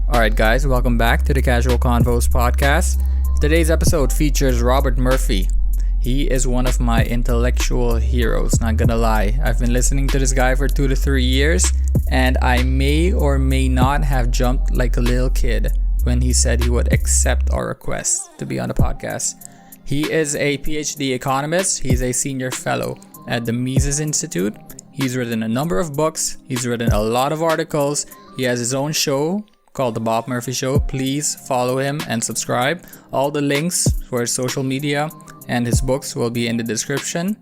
Alright guys, welcome back to the Casual Confoes podcast. Today's episode features Robert Murphy. He is one of my intellectual heroes, not gonna lie. I've been listening to this guy for 2 to 3 years, and I may or may not have jumped like a little kid when he said he would accept our request to be on the podcast. He is a PhD economist. He's a senior fellow at the Mises Institute. He's written a number of books. He's written a lot of articles. He has his own show called The Bob Murphy Show. Please follow him and subscribe. All the links for his social media and his books will be in the description.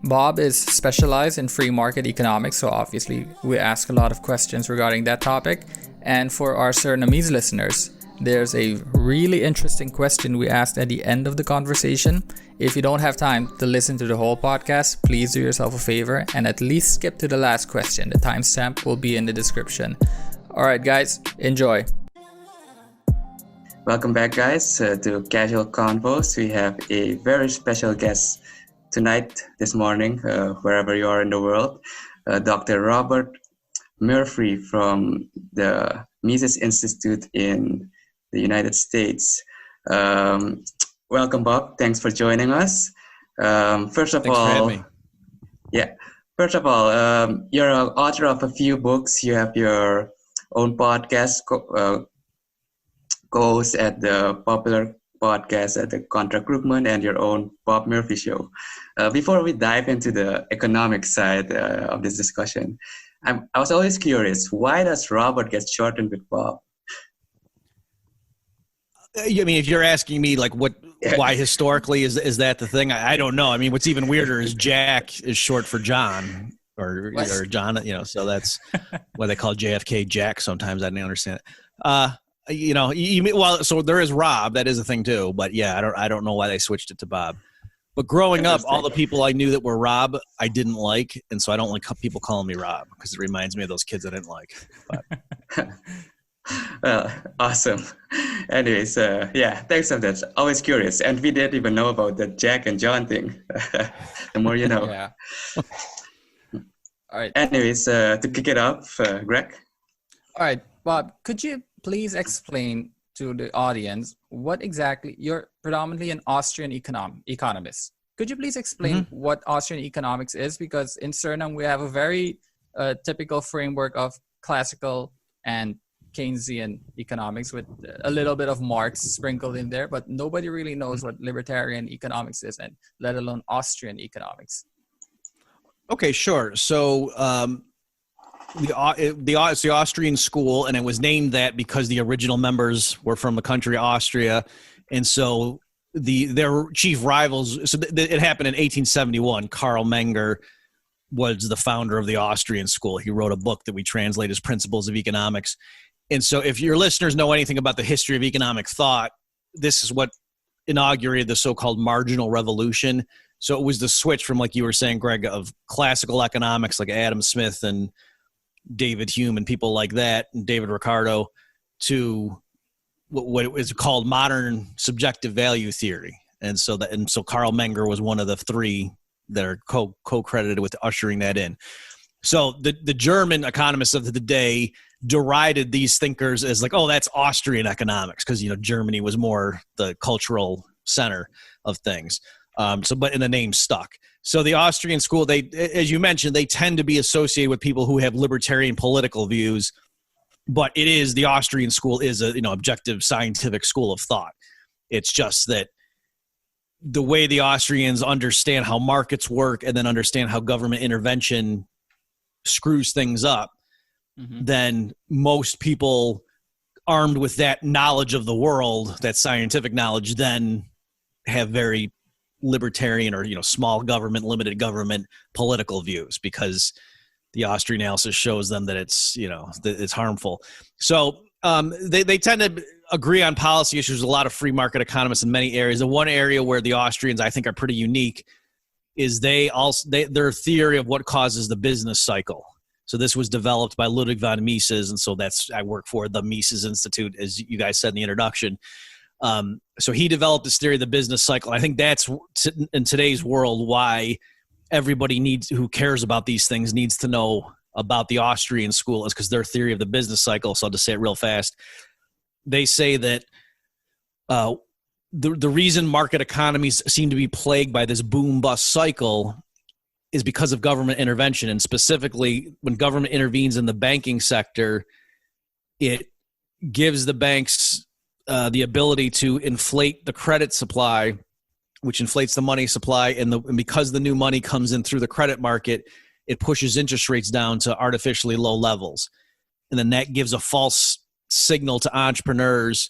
Bob is specialized in free market economics, so obviously we ask a lot of questions regarding that topic. And for our Surinamese listeners, there's a really interesting question we asked at the end of the conversation. If you don't have time to listen to the whole podcast, please do yourself a favor and at least skip to the last question. The timestamp will be in the description. Alright guys, enjoy. Welcome back guys to Casual Confoes. We have a very special guest tonight, this morning, wherever you are in the world. Dr. Robert Murphy from the Mises Institute in the United States. Welcome Bob, thanks for joining us. First of all, you're an author of a few books. You have your own podcast, co-host at the popular podcast at the Contra Krugman, and your own Bob Murphy Show. Before we dive into the economic side of this discussion, I was always curious, why does Robert get shortened with Bob? I mean, if you're asking me like why historically is that the thing? I don't know. I mean, what's even weirder is Jack is short for John. Or John, so that's why they call JFK Jack sometimes. I didn't understand it. So there is Rob, that is a thing too, but yeah, I don't know why they switched it to Bob. But growing up, all the people I knew that were Rob, I didn't like, and so I don't like people calling me Rob because it reminds me of those kids I didn't like. But. Well, awesome. Anyways, thanks for that. Always curious, and we didn't even know about the Jack and John thing. The more you know. Yeah. All right. Anyways, to kick it off, Greg. All right, Bob, could you please explain to the audience what exactly, you're predominantly an Austrian economist. Could you please explain what Austrian economics is? Because in Suriname, we have a very typical framework of classical and Keynesian economics with a little bit of Marx sprinkled in there, but nobody really knows what libertarian economics is, and let alone Austrian economics. Okay, sure. So it's the Austrian school, and it was named that because the original members were from the country Austria, and so their chief rivals. So it happened in 1871. Karl Menger was the founder of the Austrian school. He wrote a book that we translate as Principles of Economics. And so if your listeners know anything about the history of economic thought, this is what inaugurated the so-called marginal revolution. So it was the switch from, like you were saying, Greg, of classical economics like Adam Smith and David Hume and people like that, and David Ricardo, to what is called modern subjective value theory. And so Karl Menger was one of the three that are co-credited with ushering that in. So the German economists of the day derided these thinkers as like, oh, that's Austrian economics, because Germany was more the cultural center of things. But the name stuck. So the Austrian school, they, as you mentioned, they tend to be associated with people who have libertarian political views. But the Austrian school is a objective scientific school of thought. It's just that the way the Austrians understand how markets work and then understand how government intervention screws things up, then most people armed with that knowledge of the world, that scientific knowledge, then have very libertarian or small government, limited government political views, because the Austrian analysis shows them that it's it's harmful. So they tend to agree on policy issues. A lot of free market economists in many areas. The one area where the Austrians, I think, are pretty unique is their theory of what causes the business cycle. So this was developed by Ludwig von Mises, and so I work for the Mises Institute, as you guys said in the introduction. So he developed this theory of the business cycle. I think that's in today's world why everybody who cares about these things needs to know about the Austrian school is because their theory of the business cycle. So I'll just say it real fast. They say that the reason market economies seem to be plagued by this boom-bust cycle is because of government intervention. And specifically, when government intervenes in the banking sector, it gives the banks the ability to inflate the credit supply, which inflates the money supply. And because the new money comes in through the credit market, it pushes interest rates down to artificially low levels. And then that gives a false signal to entrepreneurs,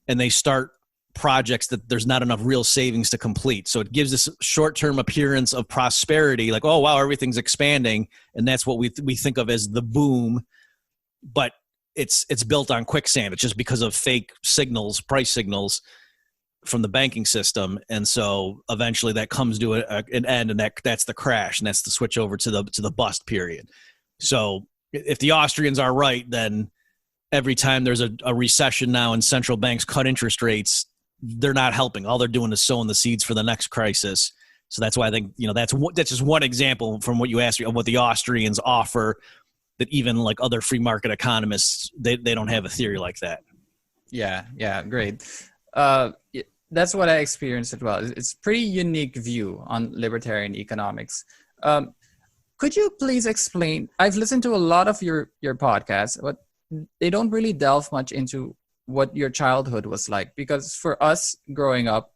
and they start projects that there's not enough real savings to complete. So it gives this short-term appearance of prosperity, like, oh, wow, everything's expanding. And that's what we think of as the boom. But it's built on quicksand. It's just because of fake signals, price signals from the banking system. And so eventually that comes to an end, and that's the crash, and that's the switch over to the bust period. So if the Austrians are right, then every time there's a recession now and central banks cut interest rates, they're not helping. All they're doing is sowing the seeds for the next crisis. So that's why I think, that's just one example from what you asked me of what the Austrians offer, that even like other free market economists, they don't have a theory like that. Yeah, great. That's what I experienced as well. It's a pretty unique view on libertarian economics. Could you please explain? I've listened to a lot of your podcasts, but they don't really delve much into what your childhood was like. Because for us growing up,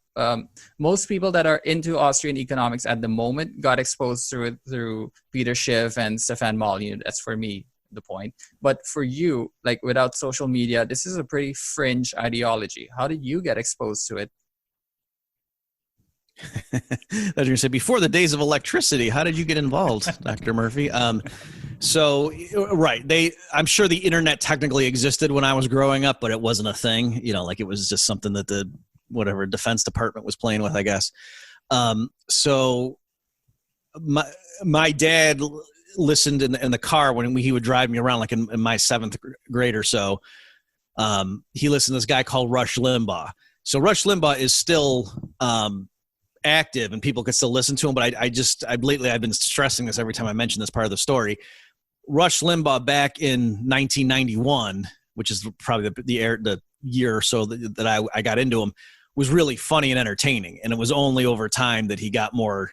most people that are into Austrian economics at the moment got exposed through Peter Schiff and Stefan Molyneux. That's for me the point. But for you, like without social media, this is a pretty fringe ideology. How did you get exposed to it? I was going to say, before the days of electricity, how did you get involved, Dr. Murphy? So, right. I'm sure the internet technically existed when I was growing up, but it wasn't a thing, like it was just something that the Defense Department was playing with, I guess. So my dad listened in the car when he would drive me around, like in my 7th grade or so. He listened to this guy called Rush Limbaugh. So Rush Limbaugh is still active and people could still listen to him, but lately I've been stressing this every time I mention this part of the story. Rush Limbaugh back in 1991, which is probably the year or so that I got into him, was really funny and entertaining. And it was only over time that he got more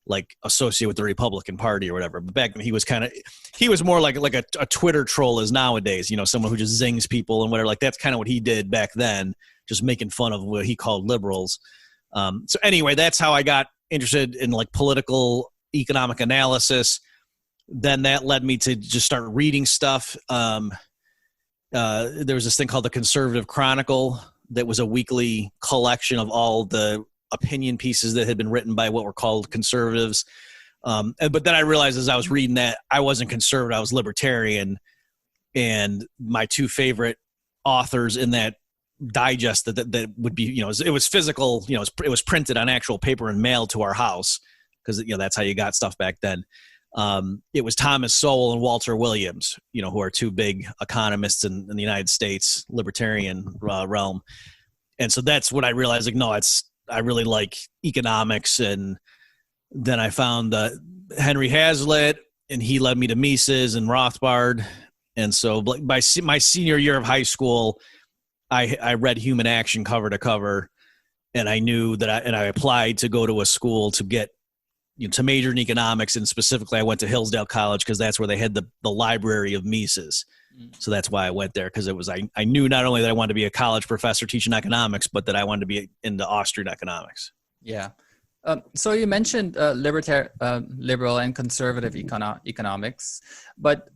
like associated with the Republican Party or whatever. But back then he was more like a Twitter troll is nowadays, someone who just zings people and whatever. Like that's kind of what he did back then, just making fun of what he called liberals. So anyway, that's how I got interested in like political economic analysis. Then that led me to just start reading stuff. There was this thing called the Conservative Chronicle that was a weekly collection of all the opinion pieces that had been written by what were called conservatives. But then I realized as I was reading that I wasn't conservative, I was libertarian. And my two favorite authors in that digest that would be, it was physical, it was printed on actual paper and mailed to our house because, that's how you got stuff back then. It was Thomas Sowell and Walter Williams, who are two big economists in the United States libertarian realm. And so that's what I realized, I really like economics. And then I found Henry Hazlitt, and he led me to Mises and Rothbard. And so by my senior year of high school, I read Human Action cover to cover, and I knew that I applied to go to a school to get, to major in economics. And specifically I went to Hillsdale College because that's where they had the library of Mises. So that's why I went there, because I knew not only that I wanted to be a college professor teaching economics, but that I wanted to be into Austrian economics. Yeah. So you mentioned liberal and conservative economics, but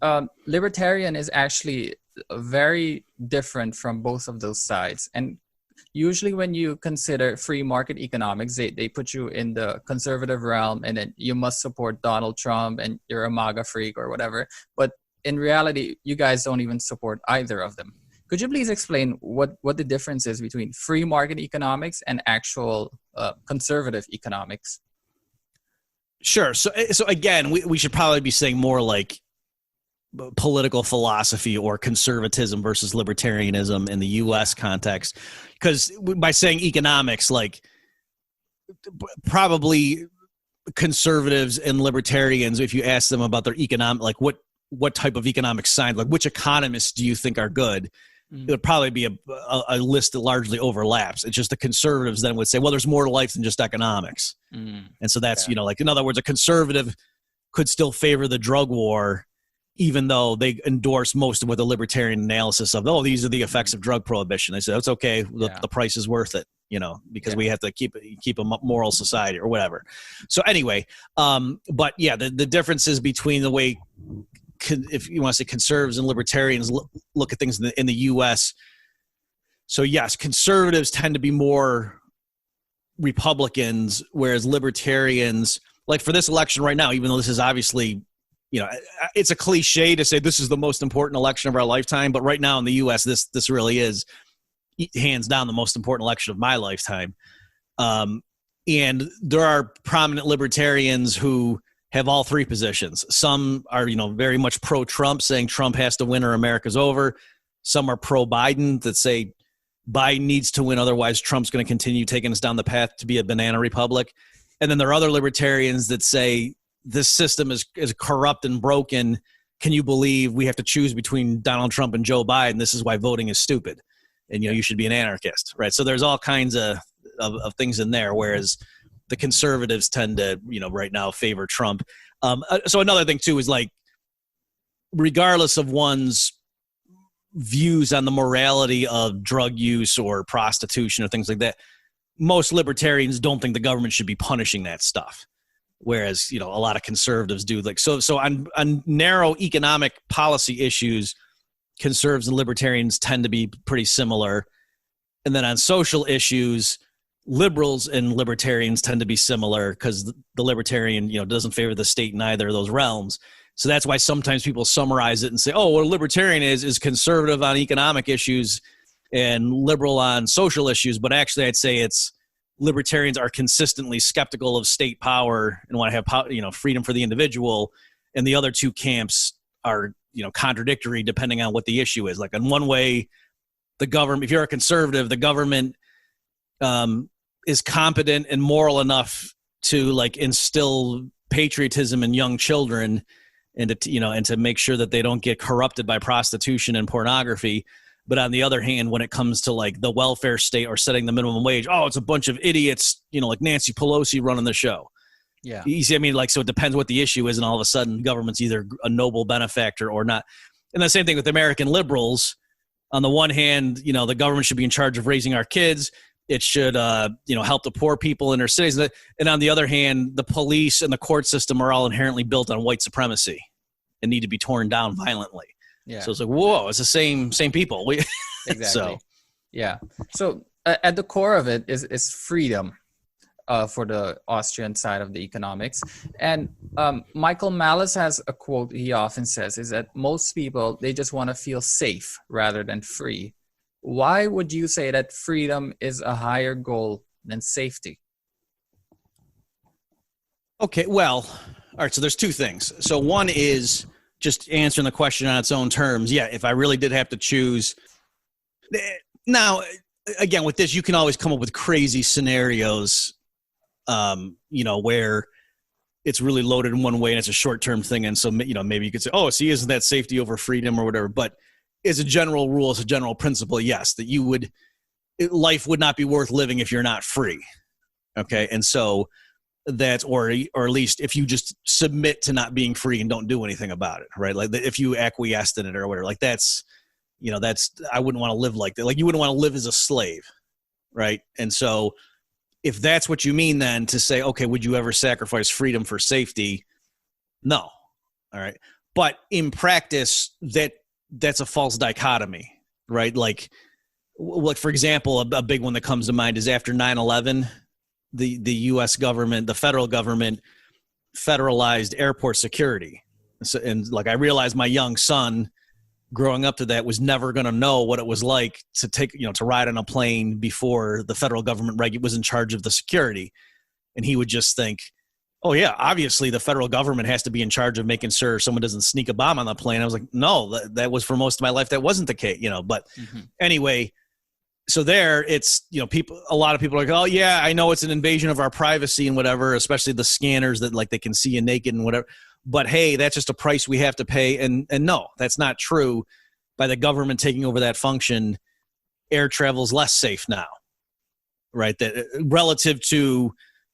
libertarian is actually very different from both of those sides. And usually when you consider free market economics, they put you in the conservative realm, and then you must support Donald Trump and you're a MAGA freak or whatever. But in reality, you guys don't even support either of them. Could you please explain what the difference is between free market economics and actual conservative economics? Sure. So again, we should probably be saying more like political philosophy or conservatism versus libertarianism in the U.S. context. Because by saying economics, like probably conservatives and libertarians, if you ask them about their economic, like what what type of economic science, like which economists do you think are good? It would probably be a list that largely overlaps. It's just the conservatives then would say, well, there's more to life than just economics. And so that's, like, in other words, a conservative could still favor the drug war, even though they endorse most of what the libertarian analysis of, these are the effects of drug prohibition. They say, it's okay. The price is worth it, because we have to keep a moral society or whatever. So anyway, but yeah, the differences between the way, if you want to say conservatives and libertarians look at things in the U.S. So yes, conservatives tend to be more Republicans, whereas libertarians, like for this election right now, even though this is obviously, it's a cliche to say this is the most important election of our lifetime, but right now in the U.S., this really is hands down the most important election of my lifetime. And there are prominent libertarians who have all three positions. Some are, very much pro-Trump, saying Trump has to win or America's over. Some are pro-Biden that say Biden needs to win, otherwise Trump's going to continue taking us down the path to be a banana republic. And then there are other libertarians that say this system is corrupt and broken. Can you believe we have to choose between Donald Trump and Joe Biden? This is why voting is stupid. And, you should be an anarchist, right? So there's all kinds of things in there, whereas the conservatives tend to, right now favor Trump. So another thing too is, like, regardless of one's views on the morality of drug use or prostitution or things like that, most libertarians don't think the government should be punishing that stuff. Whereas, a lot of conservatives do. Like, so on narrow economic policy issues, conservatives and libertarians tend to be pretty similar. And then on social issues, liberals and libertarians tend to be similar because the libertarian, doesn't favor the state in either of those realms. So that's why sometimes people summarize it and say, what a libertarian is conservative on economic issues and liberal on social issues. But actually, I'd say it's libertarians are consistently skeptical of state power and want to have freedom for the individual. And the other two camps are, contradictory depending on what the issue is. Like, in one way, the government, if you're a conservative, the government is competent and moral enough to, like, instill patriotism in young children and to make sure that they don't get corrupted by prostitution and pornography. But on the other hand, when it comes to, like, the welfare state or setting the minimum wage, it's a bunch of idiots, like Nancy Pelosi running the show. Yeah. You see, I mean, like, so it depends what the issue is, and all of a sudden government's either a noble benefactor or not. And the same thing with American liberals. On the one hand, the government should be in charge of raising our kids. It should, help the poor people in their cities. And on the other hand, the police and the court system are all inherently built on white supremacy and need to be torn down violently. Yeah. So it's like, whoa, it's the same people. Exactly. So, yeah. So at the core of it is freedom for the Austrian side of the economics. And Michael Malice has a quote he often says is that most people, they just want to feel safe rather than free. Why would you say that freedom is a higher goal than safety? Okay, well, all right, so there's two things. So one is just answering the question on its own terms. Yeah, if I really did have to choose. Now, again, with this, you can always come up with crazy scenarios, where it's really loaded in one way and it's a short-term thing. And so, maybe you could say, isn't that safety over freedom or whatever? But as a general rule, as a general principle, yes, that life would not be worth living if you're not free. Okay. And so that's, or at least if you just submit to not being free and don't do anything about it, right? Like, if you acquiesced in it or whatever, like that's, I wouldn't want to live like that. Like, you wouldn't want to live as a slave. Right. And so if that's what you mean, then to say, okay, would you ever sacrifice freedom for safety? No. All right. But in practice, that's a false dichotomy, right? Like, for example, a big one that comes to mind is after 9/11, the U.S. government, the federal government, federalized airport security. So, and like, I realized my young son growing up to that was never going to know what it was like to to ride on a plane before the federal government was in charge of the security. And he would just think, oh yeah, obviously the federal government has to be in charge of making sure someone doesn't sneak a bomb on the plane. I was like, no, that was for most of my life. That wasn't the case, but anyway, so there it's, a lot of people are like, oh yeah, I know it's an invasion of our privacy and whatever, especially the scanners that, like, they can see you naked and whatever. but hey, that's just a price we have to pay. And no, that's not true. By the government taking over that function, air travel is less safe now, right? That relative to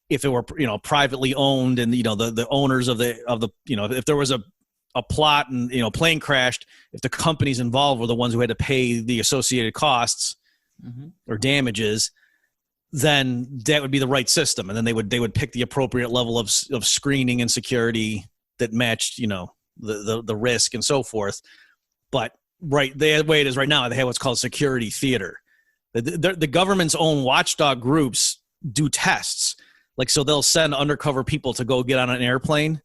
if it were, privately owned, and the owners of the if there was a plot and plane crashed, if the companies involved were the ones who had to pay the associated costs or damages, then that would be the right system, and then they would pick the appropriate level of screening and security that matched the risk and so forth. But the way it is right now, they have what's called security theater. The government's own watchdog groups do tests, so they'll send undercover people to go get on an airplane,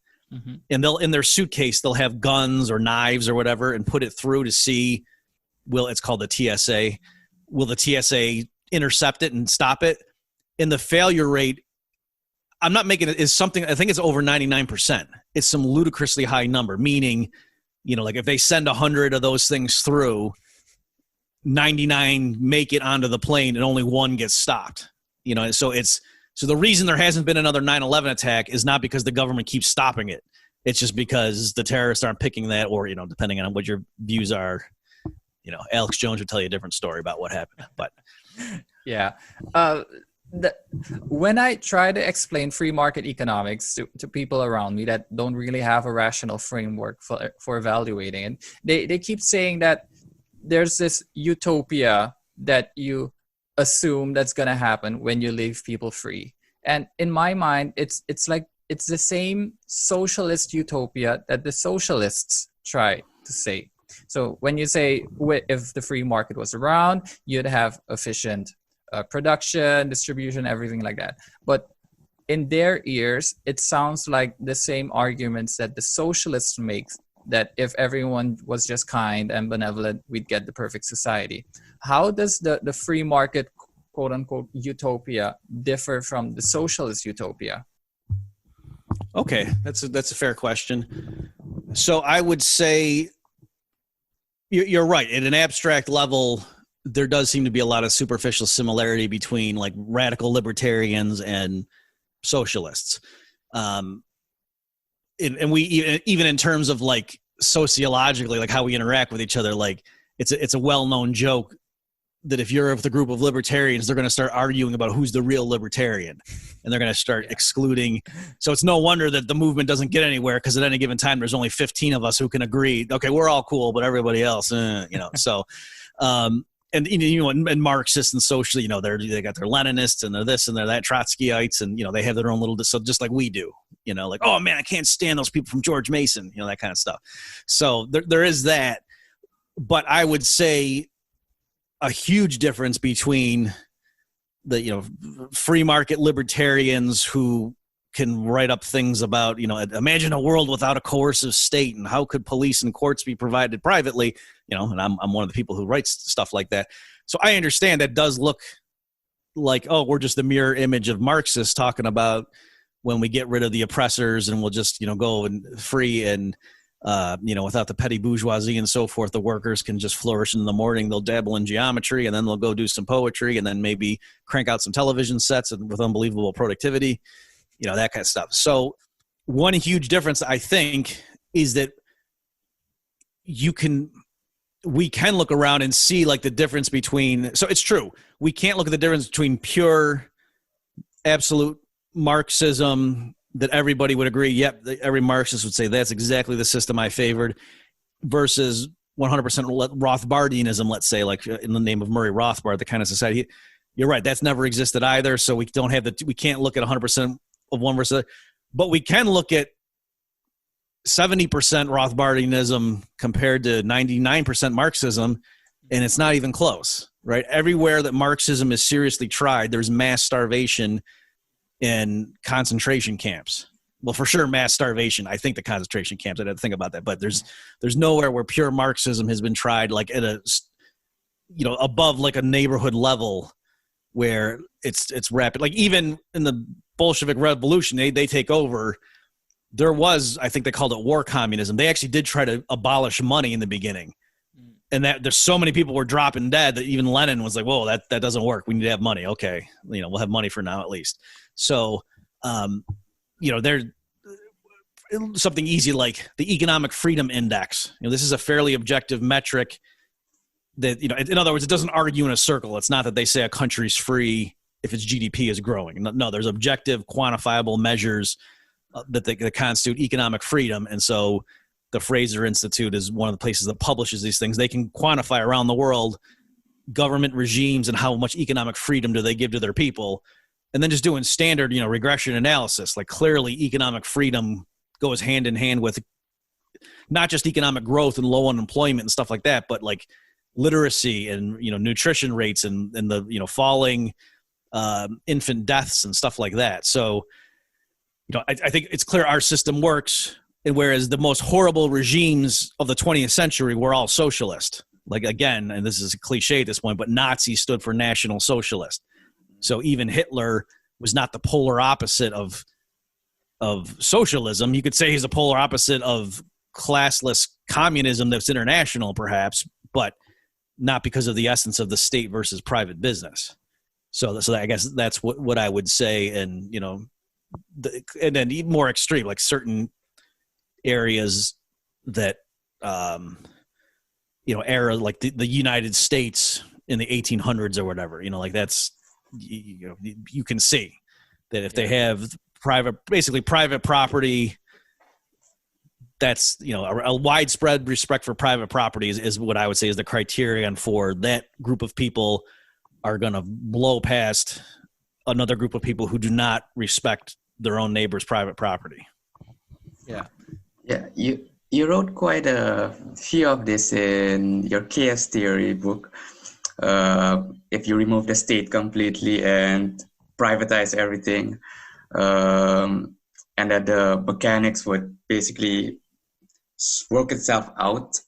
and they'll, in their suitcase, they'll have guns or knives or whatever, and put it through to see, it's called the TSA. Will the TSA intercept it and stop it? And the failure rate, I'm not making it, is something, I think it's over 99%. It's some ludicrously high number, meaning, if they send 100 of those things through, 99 make it onto the plane and only one gets stopped. So the reason there hasn't been another 9/11 attack is not because the government keeps stopping it. It's just because the terrorists aren't picking that, or, depending on what your views are, Alex Jones would tell you a different story about what happened. But yeah. When I try to explain free market economics to people around me that don't really have a rational framework for evaluating it, they keep saying that there's this utopia that you assume that's going to happen when you leave people free. And in my mind, it's the same socialist utopia that the socialists try to say. So when you say if the free market was around, you'd have efficient production, distribution, everything like that. But in their ears, it sounds like the same arguments that the socialists make, that if everyone was just kind and benevolent, we'd get the perfect society. How does the free market, quote unquote, utopia differ from the socialist utopia? Okay, that's a fair question. So I would say you're right. At an abstract level, there does seem to be a lot of superficial similarity between radical libertarians and socialists. And we even in terms of sociologically, how we interact with each other, it's a well-known joke that if you're with a group of libertarians, they're going to start arguing about who's the real libertarian, and they're going to start excluding. So it's no wonder that the movement doesn't get anywhere, because at any given time, there's only 15 of us who can agree. Okay, we're all cool, but everybody else, So, and Marxists and socially, they got their Leninists and they're this and they're that, Trotskyites, and they have their own little, so just like we do. Oh man, I can't stand those people from George Mason, that kind of stuff. So there is that, but I would say a huge difference between the free market libertarians who can write up things about imagine a world without a coercive state, and how could police and courts be provided privately, and I'm one of the people who writes stuff like that. So I understand that does look like, oh, we're just the mirror image of Marxists talking about when we get rid of the oppressors and we'll just go and free, and without the petty bourgeoisie and so forth, the workers can just flourish. In the morning, they'll dabble in geometry, and then they'll go do some poetry, and then maybe crank out some television sets with unbelievable productivity, that kind of stuff. So one huge difference, I think, is that we can look around and see the difference between, so it's true, we can't look at the difference between pure absolute Marxism that everybody would agree, yep, every Marxist would say that's exactly the system I favored, versus 100% Rothbardianism, let's say, in the name of Murray Rothbard, the kind of society. You're right, that's never existed either, so we can't look at 100% of one versus the other, but we can look at 70% Rothbardianism compared to 99% Marxism, and it's not even close, right? Everywhere that Marxism is seriously tried, there's mass starvation and concentration camps. Well, for sure, mass starvation. I think the concentration camps, I didn't think about that, but there's nowhere where pure Marxism has been tried at a, above a neighborhood level where it's rapid. Even in the Bolshevik Revolution, they take over. There was, I think they called it war communism. They actually did try to abolish money in the beginning. And that there's so many people were dropping dead that even Lenin was like, whoa, that doesn't work. We need to have money. Okay. We'll have money for now at least. So, there, something easy like the Economic Freedom Index. This is a fairly objective metric that, in other words, it doesn't argue in a circle. It's not that they say a country's free if its GDP is growing. No, there's objective, quantifiable measures that constitute economic freedom. And so the Fraser Institute is one of the places that publishes these things. They can quantify around the world government regimes and how much economic freedom do they give to their people. And then just doing standard, regression analysis, like clearly economic freedom goes hand in hand with not just economic growth and low unemployment and stuff like that, but like literacy and, nutrition rates and the, falling infant deaths and stuff like that. So, I think it's clear our system works. And whereas the most horrible regimes of the 20th century were all socialist, like again, and this is a cliche at this point, but Nazi stood for National Socialist. So even Hitler was not the polar opposite of socialism. You could say he's a polar opposite of classless communism that's international, perhaps, but not because of the essence of the state versus private business. So I guess that's what I would say. And, and then even more extreme, like certain areas that, era like the United States in the 1800s or whatever, like that's, you can see that if they have private property, that's, a widespread respect for private property is what I would say is the criterion for that group of people are going to blow past another group of people who do not respect their own neighbor's private property. Yeah. You wrote quite a few of this in your chaos theory book. If you remove the state completely and privatize everything, and that the mechanics would basically work itself out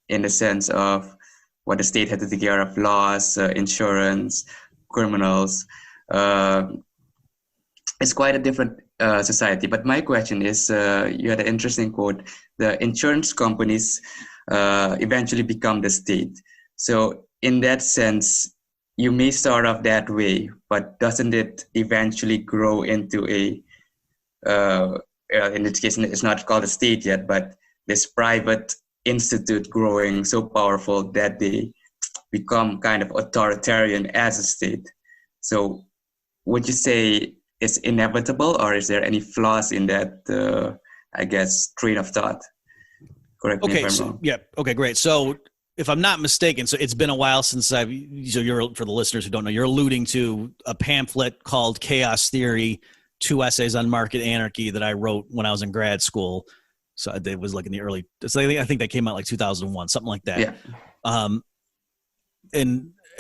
in the sense of what the state had to take care of, laws, insurance, criminals. It's quite a different society. But my question is, you had an interesting quote, the insurance companies eventually become the state. So in that sense, you may start off that way, but doesn't it eventually grow into in this case, it's not called a state yet, but this private institute growing so powerful that they become kind of authoritarian as a state. So would you say it's inevitable, or is there any flaws in that, train of thought? Correct me if I'm wrong. Yeah. Okay, great. So if I'm not mistaken, so it's been a while since for the listeners who don't know, you're alluding to a pamphlet called Chaos Theory, 2 essays on market anarchy that I wrote when I was in grad school. So it was like in the early, I think that came out like 2001, something like that. Yeah.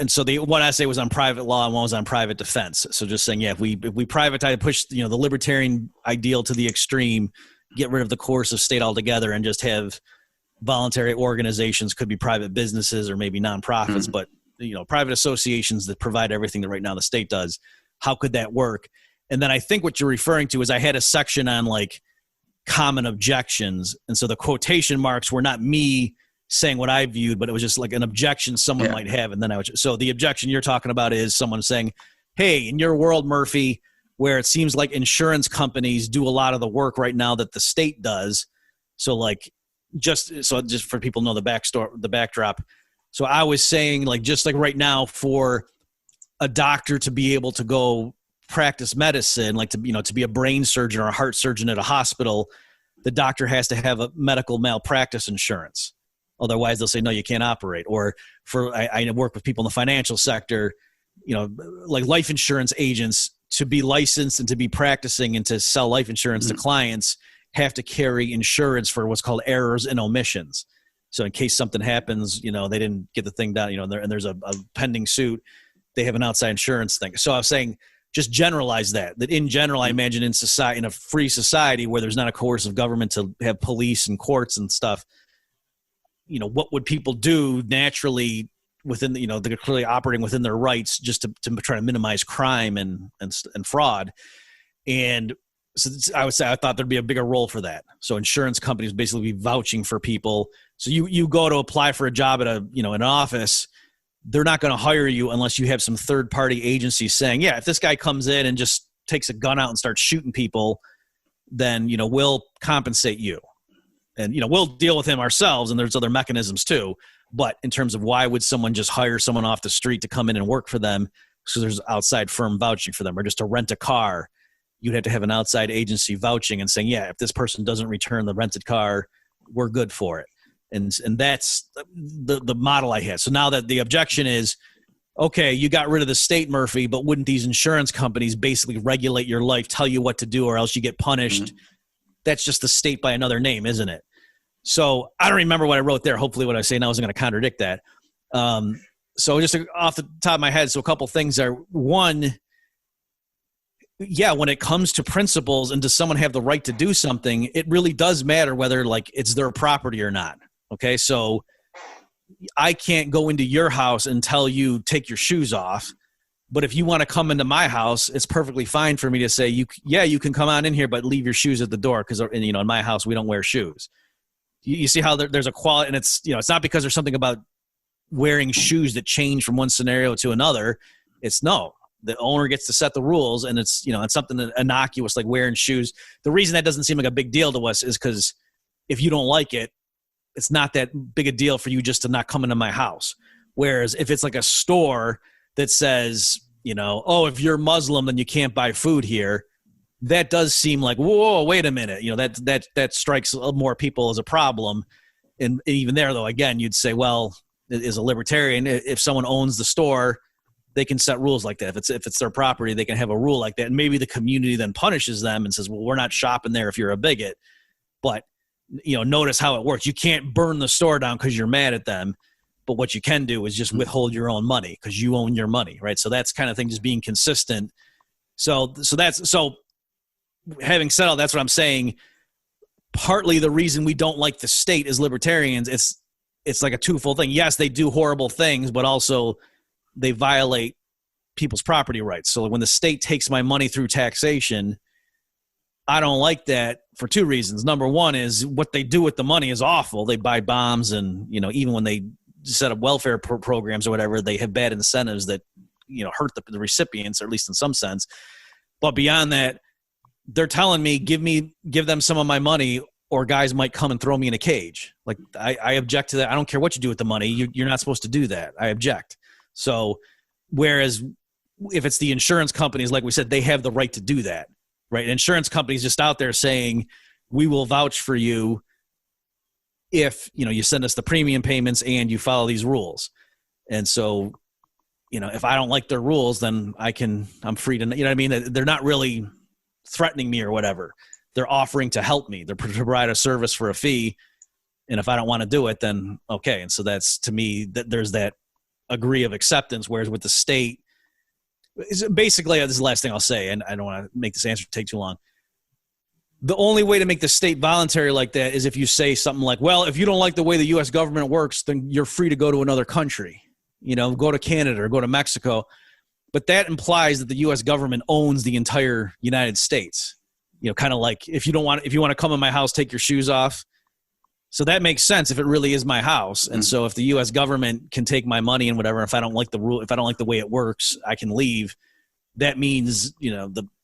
And so the one essay was on private law and one was on private defense. So just saying, if we privatize, push, the libertarian ideal to the extreme, get rid of the coercive state altogether and just have voluntary organizations, could be private businesses or maybe nonprofits, but, private associations that provide everything that right now the state does. How could that work? And then I think what you're referring to is I had a section on like common objections. And so the quotation marks were not me saying what I viewed, but it was just like an objection someone might have. And then so the objection you're talking about is someone saying, hey, in your world, Murphy, where it seems like insurance companies do a lot of the work right now that the state does. So like, just for people to know the backdrop. So I was saying just like right now for a doctor to be able to go practice medicine, like to be a brain surgeon or a heart surgeon at a hospital, the doctor has to have a medical malpractice insurance. Otherwise, they'll say, no, you can't operate. Or I work with people in the financial sector, like life insurance agents, to be licensed and to be practicing and to sell life insurance to clients have to carry insurance for what's called errors and omissions. So in case something happens, they didn't get the thing done, and there's a pending suit, they have an outside insurance thing. So I was saying, just generalize that in general, I imagine in society, in a free society where there's not a coercive government to have police and courts and stuff, what would people do naturally within they're clearly operating within their rights just to try to minimize crime and fraud. And so I would say I thought there'd be a bigger role for that. So insurance companies basically be vouching for people. So you go to apply for a job at an office, they're not going to hire you unless you have some third party agency saying, yeah, if this guy comes in and just takes a gun out and starts shooting people, then, we'll compensate you. And, we'll deal with him ourselves, and there's other mechanisms too. But in terms of why would someone just hire someone off the street to come in and work for them, so there's outside firm vouching for them, or just to rent a car, you'd have to have an outside agency vouching and saying, yeah, if this person doesn't return the rented car, we're good for it. And that's the model I had. So now that the objection is, okay, you got rid of the state, Murphy, but wouldn't these insurance companies basically regulate your life, tell you what to do, or else you get punished? Mm-hmm. That's just the state by another name, isn't it? So I don't remember what I wrote there. Hopefully what I say now isn't going to contradict that. So just off the top of my head, so a couple things are, one, yeah, when it comes to principles and does someone have the right to do something, it really does matter whether it's their property or not. Okay, so I can't go into your house and tell you take your shoes off, but if you want to come into my house, it's perfectly fine for me to say, you can come on in here, but leave your shoes at the door, because in my house we don't wear shoes. You see how there's a quality, and it's not because there's something about wearing shoes that change from one scenario to another. It's no, the owner gets to set the rules, and it's something innocuous like wearing shoes. The reason that doesn't seem like a big deal to us is because if you don't like it, it's not that big a deal for you just to not come into my house. Whereas if it's like a store that says, oh, if you're Muslim, then you can't buy food here, that does seem like, whoa, wait a minute. That strikes more people as a problem. And even there, though, again, you'd say, well, as a libertarian, if someone owns the store, they can set rules like that. If it's their property, they can have a rule like that. And maybe the community then punishes them and says, well, we're not shopping there if you're a bigot. But, notice how it works. You can't burn the store down because you're mad at them. But what you can do is just withhold your own money because you own your money, right? So that's kind of thing, just being consistent. So having said all that's what I'm saying. Partly the reason we don't like the state as libertarians, it's like a twofold thing. Yes, they do horrible things, but also they violate people's property rights. So when the state takes my money through taxation, I don't like that for two reasons. Number one is what they do with the money is awful. They buy bombs, and even when they set up welfare programs or whatever, they have bad incentives that hurt the recipients, or at least in some sense. But beyond that, they're telling me give them some of my money, or guys might come and throw me in a cage. Like I object to that. I don't care what you do with the money. You're not supposed to do that. I object. So whereas if it's the insurance companies, like we said, they have the right to do that, right? Insurance companies just out there saying, we will vouch for you if, you send us the premium payments and you follow these rules. And so, if I don't like their rules, then I'm free to, what I mean? They're not really threatening me or whatever. They're offering to help me. They're provide a service for a fee. And if I don't want to do it, then okay. And so that's, to me, that there's that agree of acceptance. Whereas with the state, basically, this is the last thing I'll say, and I don't want to make this answer take too long. The only way to make the state voluntary like that is if you say something like, well, if you don't like the way the U.S. government works, then you're free to go to another country, go to Canada or go to Mexico. But that implies that the U.S. government owns the entire United States. Kind of like if you want to come in my house, take your shoes off. So that makes sense if it really is my house. And so if the U.S. government can take my money and whatever, if I don't like the rule, if I don't like the way it works, I can leave. That means,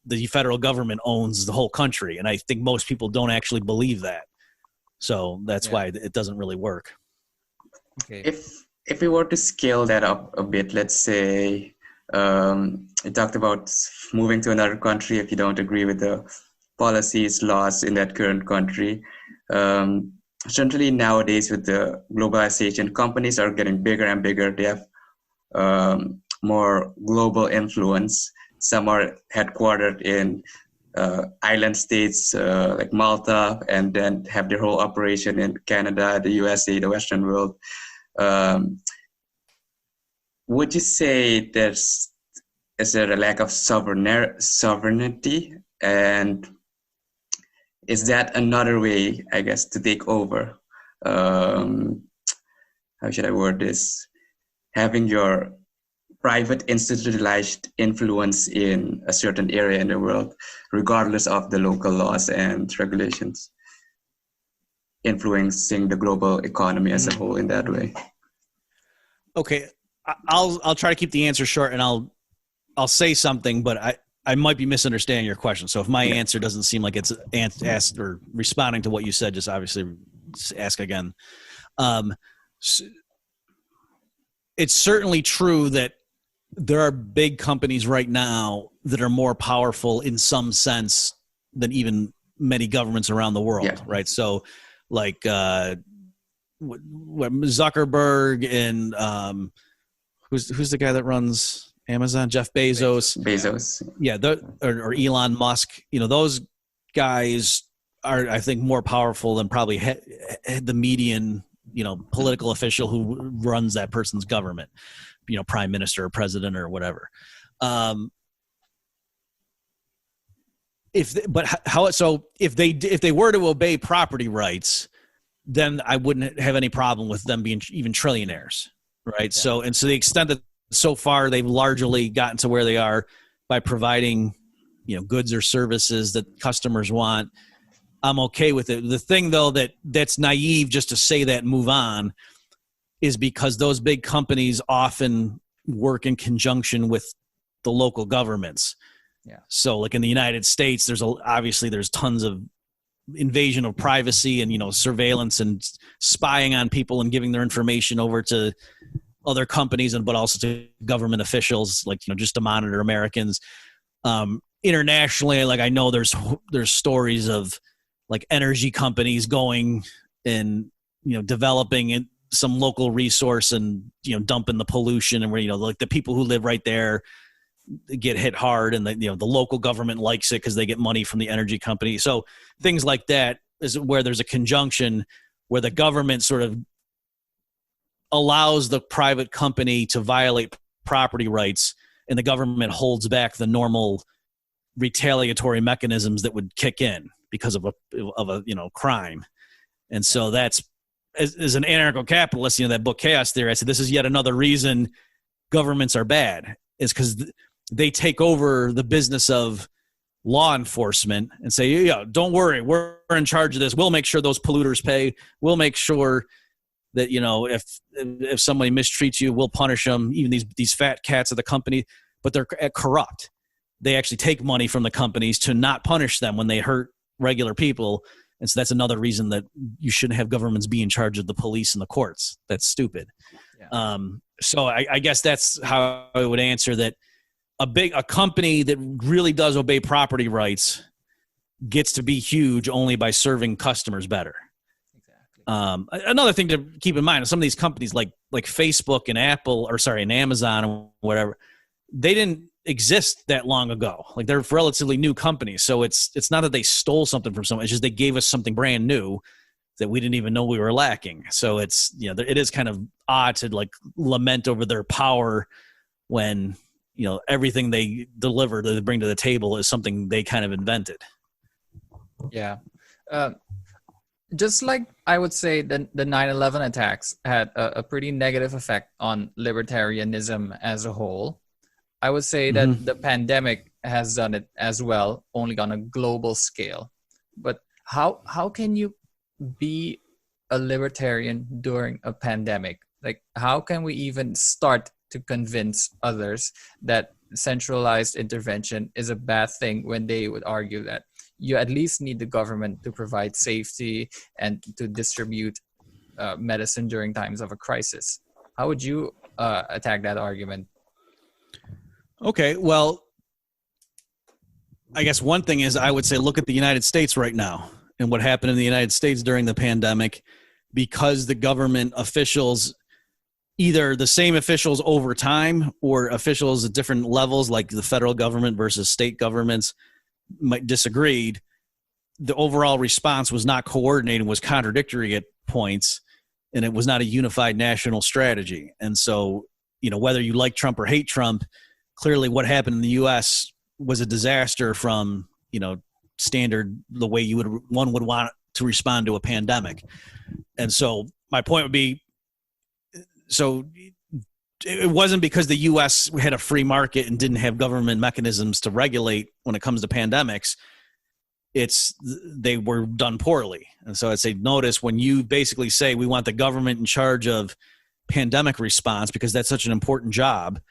the federal government owns the whole country. And I think most people don't actually believe that. So that's why it doesn't really work. Okay. If we were to scale that up a bit, let's say, you talked about moving to another country if you don't agree with the policies, laws in that current country. Certainly nowadays with the globalization, companies are getting bigger and bigger. They have more global influence. Some are headquartered in island states like Malta, and then have their whole operation in Canada, the USA, the Western world. Would you say is there a lack of sovereignty, and is that another way, I guess, to take over? How should I word this? Having your private institutionalized influence in a certain area in the world, regardless of the local laws and regulations, influencing the global economy as a whole in that way. Okay, I'll try to keep the answer short, and I'll say something, but I might be misunderstanding your question. So if my answer doesn't seem like it's asked or responding to what you said, just obviously ask again. It's certainly true that there are big companies right now that are more powerful in some sense than even many governments around the world, right? So like Zuckerberg and who's the guy that runs Amazon? Jeff Bezos. Yeah, or Elon Musk. Those guys are, I think, more powerful than probably the median, political official who runs that person's government, prime minister or president or whatever. If they were to obey property rights, then I wouldn't have any problem with them being even trillionaires, right? Yeah. So the extent that so far they've largely gotten to where they are by providing, goods or services that customers want, I'm okay with it. The thing though that's naive just to say that and move on is because those big companies often work in conjunction with the local governments. Yeah. So like in the United States, there's tons of invasion of privacy and, surveillance and spying on people and giving their information over to other companies but also to government officials, like, just to monitor Americans. Internationally, like I know there's stories of like energy companies going and, developing some local resource and, dumping the pollution and where, like the people who live right there get hit hard and the local government likes it because they get money from the energy company. So things like that is where there's a conjunction where the government sort of allows the private company to violate property rights and the government holds back the normal retaliatory mechanisms that would kick in because of a crime. And so that's, as an anarcho-capitalist, that book Chaos Theory, I said, this is yet another reason governments are bad, is because they take over the business of law enforcement and say, yeah, don't worry, we're in charge of this. We'll make sure those polluters pay. We'll make sure that, if somebody mistreats you, we'll punish them, even these fat cats of the company, but they're corrupt. They actually take money from the companies to not punish them when they hurt regular people. And so that's another reason that you shouldn't have governments be in charge of the police and the courts. That's stupid. Yeah. So I guess that's how I would answer that. A company that really does obey property rights gets to be huge only by serving customers better. Exactly. Another thing to keep in mind is some of these companies like Facebook and and Amazon or whatever, they didn't exist that long ago. Like they're relatively new companies. So it's not that they stole something from someone. It's just they gave us something brand new that we didn't even know we were lacking. So it's, it is kind of odd to like lament over their power when, everything they deliver, that they bring to the table is something they kind of invented. Yeah. Just like I would say the 9/11 attacks had a pretty negative effect on libertarianism as a whole. I would say that the pandemic has done it as well, only on a global scale. But how can you be a libertarian during a pandemic? Like, how can we even start to convince others that centralized intervention is a bad thing when they would argue that you at least need the government to provide safety and to distribute medicine during times of a crisis? How would you attack that argument? Okay, well, I guess one thing is I would say look at the United States right now and what happened in the United States during the pandemic, because the government officials, either the same officials over time or officials at different levels, like the federal government versus state governments, might disagreed. The overall response was not coordinated, was contradictory at points, and it was not a unified national strategy. And so, whether you like Trump or hate Trump, clearly what happened in the U.S. was a disaster from, standard, the way one would want to respond to a pandemic. And so my point would be, so it wasn't because the U.S. had a free market and didn't have government mechanisms to regulate when it comes to pandemics. They were done poorly. And so I'd say, notice when you basically say we want the government in charge of pandemic response because that's such an important job,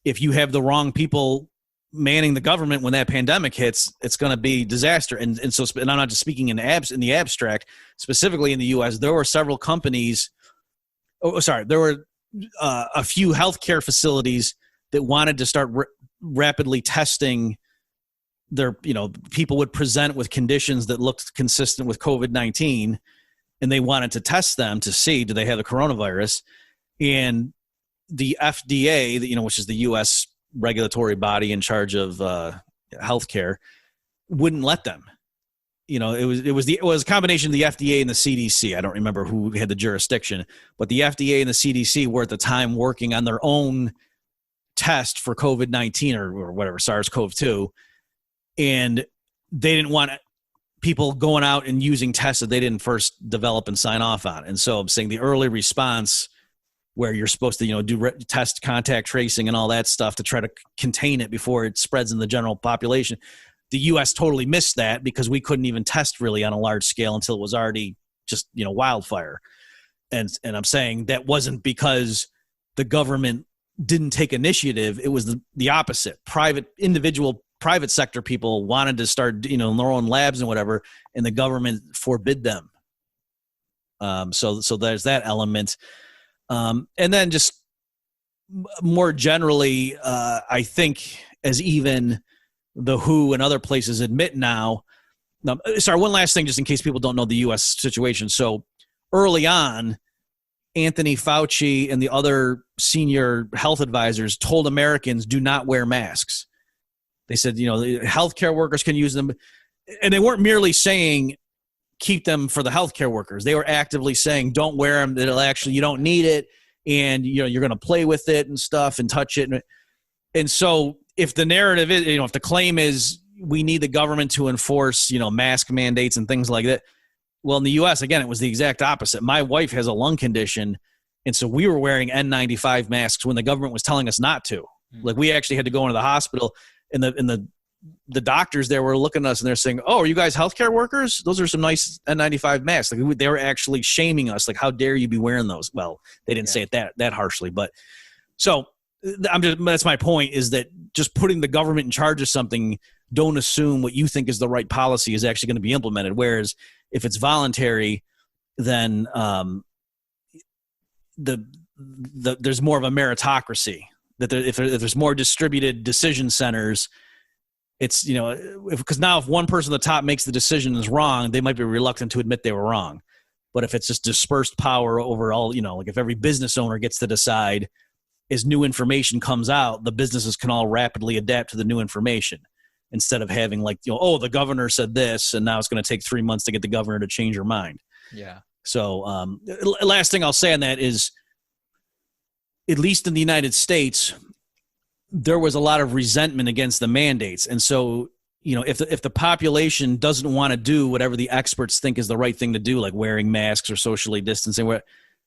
if you have the wrong people manning the government when that pandemic hits, it's going to be disaster. And I'm not just speaking in the abstract, specifically in the U.S. There were several companies. There were a few healthcare facilities that wanted to start rapidly testing their. People would present with conditions that looked consistent with COVID-19, and they wanted to test them to see, do they have the coronavirus? And the FDA, which is the U.S. regulatory body in charge of healthcare, wouldn't let them. It was a combination of the FDA and the CDC. I don't remember who had the jurisdiction, but the FDA and the CDC were at the time working on their own test for COVID-19 or whatever, SARS-CoV-2, and they didn't want people going out and using tests that they didn't first develop and sign off on. And so I'm saying the early response, where you're supposed to, do test contact tracing and all that stuff to try to contain it before it spreads in the general population. The U.S. totally missed that because we couldn't even test really on a large scale until it was already just, wildfire. And I'm saying that wasn't because the government didn't take initiative. It was the opposite. Private sector people wanted to start, their own labs and whatever, and the government forbid them. So there's that element. And then just more generally, I think as even the WHO and other places admit now, one last thing, just in case people don't know the U.S. situation. So early on, Anthony Fauci and the other senior health advisors told Americans, do not wear masks. They said, healthcare workers can use them. And they weren't merely saying, keep them for the healthcare workers. They were actively saying, don't wear them. You don't need it. And, you're going to play with it and stuff and touch it. And so if the narrative is, if the claim is we need the government to enforce, mask mandates and things like that. Well, in the U.S., again, it was the exact opposite. My wife has a lung condition. And so we were wearing N95 masks when the government was telling us not to. Like, we actually had to go into the hospital, and the doctors there were looking at us and they're saying, oh, are you guys healthcare workers? Those are some nice N95 masks. Like, they were actually shaming us. Like, how dare you be wearing those? Well, they didn't say it that harshly, but so that's my point, is that just putting the government in charge of something, don't assume what you think is the right policy is actually going to be implemented. Whereas if it's voluntary, then there's more of a meritocracy. That if there's more distributed decision centers, it's, because now if one person at the top makes the decision is wrong, they might be reluctant to admit they were wrong. But if it's just dispersed power over all, like if every business owner gets to decide, as new information comes out, the businesses can all rapidly adapt to the new information, instead of having the governor said this, and now it's going to take 3 months to get the governor to change her mind. Yeah. So last thing I'll say on that is, at least in the United States, there was a lot of resentment against the mandates. And so, if the population doesn't want to do whatever the experts think is the right thing to do, like wearing masks or socially distancing,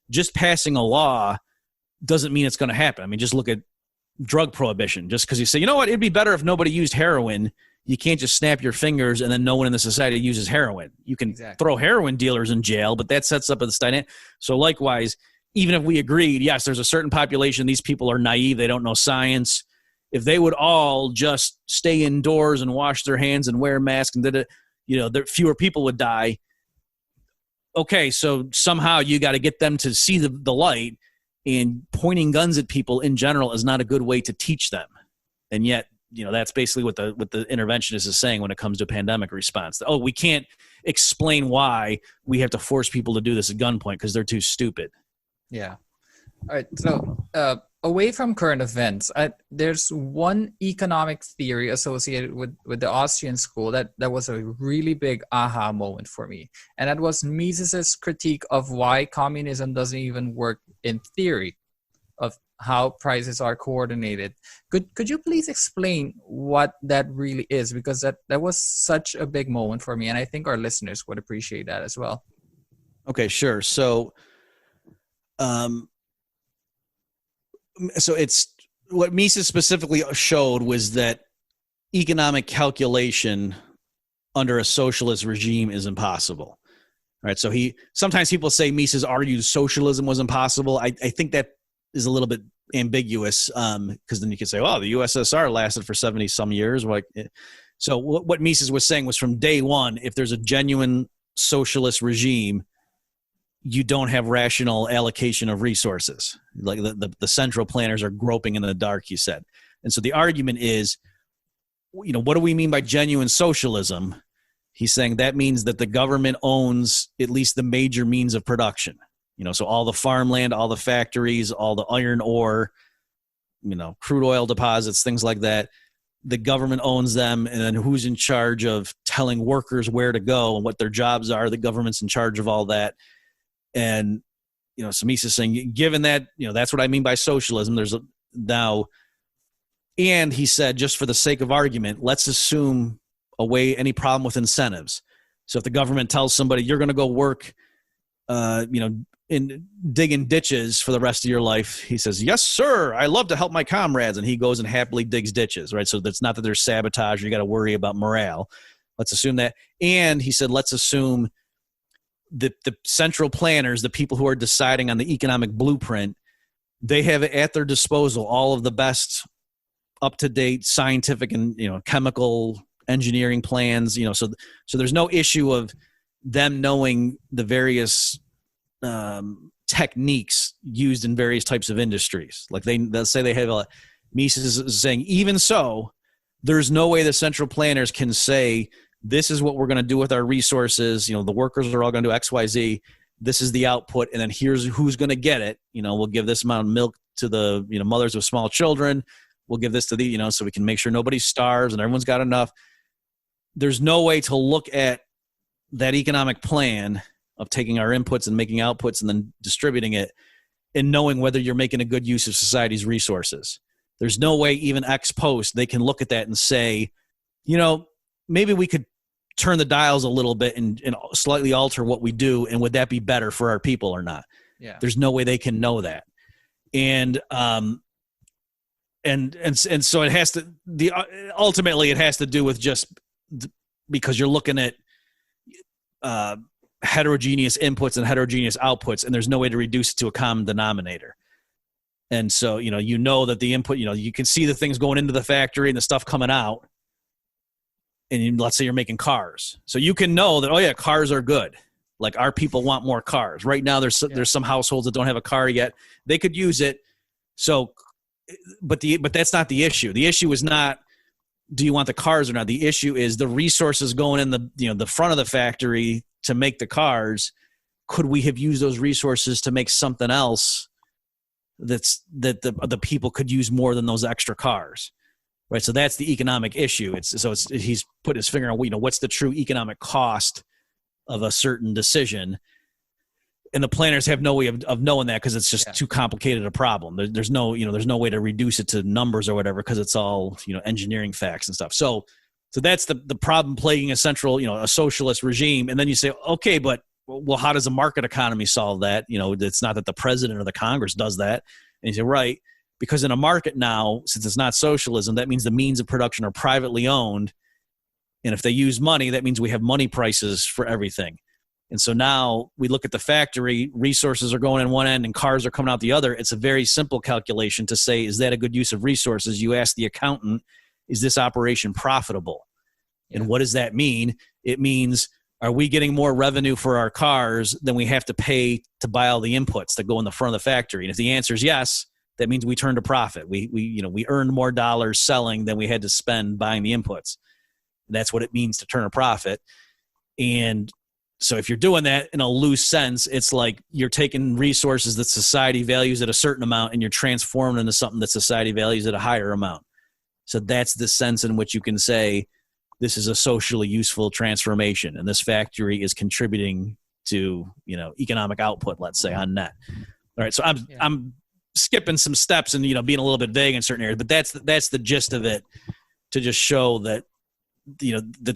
just passing a law doesn't mean it's going to happen. I mean, just look at drug prohibition. Just because you say, it'd be better if nobody used heroin, you can't just snap your fingers and then no one in the society uses heroin. You can throw heroin dealers in jail, but that sets up a dynamic. So likewise, even if we agreed, yes, there's a certain population, these people are naive, they don't know science. If they would all just stay indoors and wash their hands and wear masks, and fewer people would die. Okay, so somehow you got to get them to see the light, and pointing guns at people in general is not a good way to teach them. And yet, that's basically what the interventionist is saying when it comes to pandemic response. Oh, we can't explain why we have to force people to do this at gunpoint because they're too stupid. Yeah. All right. So away from current events, there's one economic theory associated with the Austrian school that was a really big aha moment for me. And that was Mises's critique of why communism doesn't even work in theory, of how prices are coordinated. Could you please explain what that really is? Because that was such a big moment for me. And I think our listeners would appreciate that as well. Okay, sure. So it's what Mises specifically showed was that economic calculation under a socialist regime is impossible. All right. So sometimes people say Mises argued socialism was impossible. I think that is a little bit ambiguous, because then you could say, oh, the USSR lasted for 70 some years. So what Mises was saying was, from day one, if there's a genuine socialist regime, you don't have rational allocation of resources. Like the central planners are groping in the dark, he said. And so the argument is, what do we mean by genuine socialism? He's saying that means that the government owns at least the major means of production. So all the farmland, all the factories, all the iron ore, crude oil deposits, things like that. The government owns them, and then who's in charge of telling workers where to go and what their jobs are? The government's in charge of all that. And, so Mises is saying, given that, that's what I mean by socialism. And he said, just for the sake of argument, let's assume away any problem with incentives. So if the government tells somebody, you're going to go work, in digging ditches for the rest of your life, he says, yes, sir, I love to help my comrades. And he goes and happily digs ditches, right? So that's not that there's sabotage or you got to worry about morale. Let's assume that. And he said, let's assume that the central planners, the people who are deciding on the economic blueprint, they have at their disposal all of the best up-to-date scientific and, chemical engineering plans, so there's no issue of them knowing the various techniques used in various types of industries. Like they'll say they have Mises is saying, even so, there's no way the central planners can say, this is what we're going to do with our resources. The workers are all going to do X, Y, Z. This is the output. And then here's who's going to get it. We'll give this amount of milk to the, mothers with small children. We'll give this to the, so we can make sure nobody starves and everyone's got enough. There's no way to look at that economic plan of taking our inputs and making outputs and then distributing it and knowing whether you're making a good use of society's resources. There's no way, even ex post, they can look at that and say, maybe we could turn the dials a little bit and slightly alter what we do, and would that be better for our people or not? Yeah. There's no way they can know that. And so it has to, ultimately it has to do with just because you're looking at heterogeneous inputs and heterogeneous outputs, and there's no way to reduce it to a common denominator. And so, that the input, you can see the things going into the factory and the stuff coming out. And let's say you're making cars. So you can know that, oh yeah, cars are good. Like, our people want more cars. Right now there's some households that don't have a car yet. They could use it. So, but that's not the issue. The issue is not, do you want the cars or not? The issue is the resources going in the front of the factory to make the cars. Could we have used those resources to make something else that the people could use more than those extra cars? Right. So that's the economic issue. He's put his finger on, what's the true economic cost of a certain decision. And the planners have no way of knowing that, because it's just too complicated a problem. There's no way to reduce it to numbers or whatever, because it's all, engineering facts and stuff. So that's the problem plaguing a central, a socialist regime. And then you say, okay, but well, how does a market economy solve that? It's not that the president or the Congress does that. And you say, right, because in a market now, since it's not socialism, that means the means of production are privately owned. And if they use money, that means we have money prices for everything. And so now we look at the factory, resources are going in one end and cars are coming out the other. It's a very simple calculation to say, is that a good use of resources? You ask the accountant, is this operation profitable? And what does that mean? It means, are we getting more revenue for our cars than we have to pay to buy all the inputs that go in the front of the factory? And if the answer is yes, that means we turned a profit. We earned more dollars selling than we had to spend buying the inputs. That's what it means to turn a profit. And so if you're doing that in a loose sense, it's like you're taking resources that society values at a certain amount and you're transforming into something that society values at a higher amount. So that's the sense in which you can say this is a socially useful transformation, and this factory is contributing to, economic output, let's say, on net. All right. So I'm skipping some steps and, being a little bit vague in certain areas, but that's the gist of it, to just show that,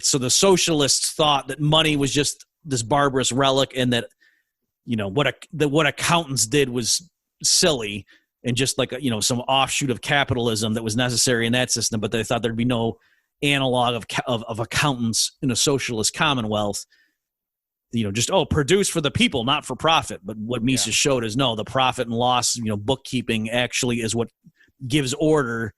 so the socialists thought that money was just this barbarous relic, and that, what accountants did was silly and just like, some offshoot of capitalism that was necessary in that system, but they thought there'd be no analog of accountants in a socialist commonwealth. just produce for the people, not for profit. But what Mises showed is no, the profit and loss, bookkeeping actually is what gives order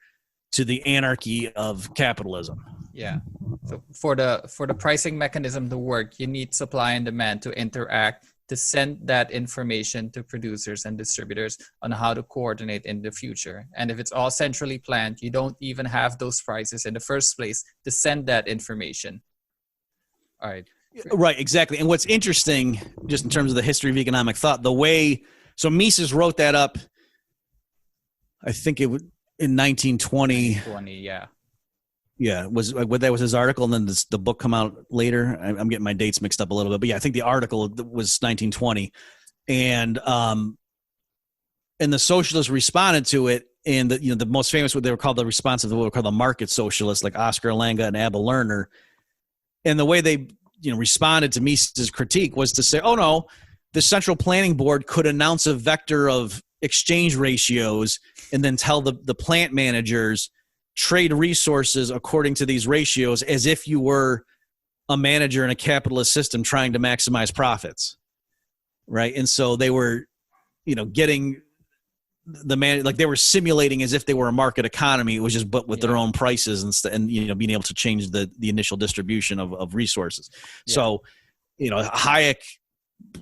to the anarchy of capitalism. Yeah. So for the pricing mechanism to work, you need supply and demand to interact, to send that information to producers and distributors on how to coordinate in the future. And if it's all centrally planned, you don't even have those prices in the first place to send that information. All right. Right, exactly. And what's interesting, just in terms of the history of economic thought, so Mises wrote that up, I think it was in 1920. 1920, yeah. Yeah, that was his article, and then the book come out later. I'm getting my dates mixed up a little bit, but yeah, I think the article was 1920, and the socialists responded to it, and the most famous, what they were called, the response of what were called the market socialists, like Oscar Lange and Abel Lerner, and the way they responded to Mises' critique was to say, oh no, the Central Planning Board could announce a vector of exchange ratios and then tell the plant managers trade resources according to these ratios as if you were a manager in a capitalist system trying to maximize profits, right? And so they were, getting they were simulating as if they were a market economy. It was just but with their own prices and being able to change the initial distribution of resources. Yeah. So, Hayek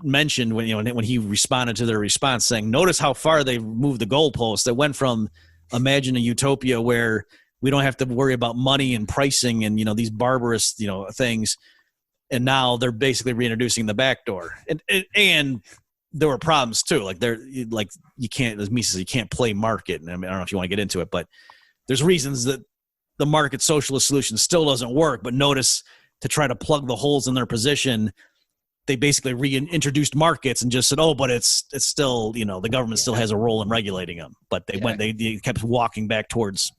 mentioned when he responded to their response saying, notice how far they moved the goalposts. It went from imagine a utopia where we don't have to worry about money and pricing and these barbarous things, and now they're basically reintroducing the back door. And there were problems too. You can't, as Mises says, you can't play market. And I don't know if you want to get into it, but there's reasons that the market socialist solution still doesn't work. But notice, to try to plug the holes in their position, they basically reintroduced markets and just said, oh, but it's still, the government still has a role in regulating them. But they kept walking back towards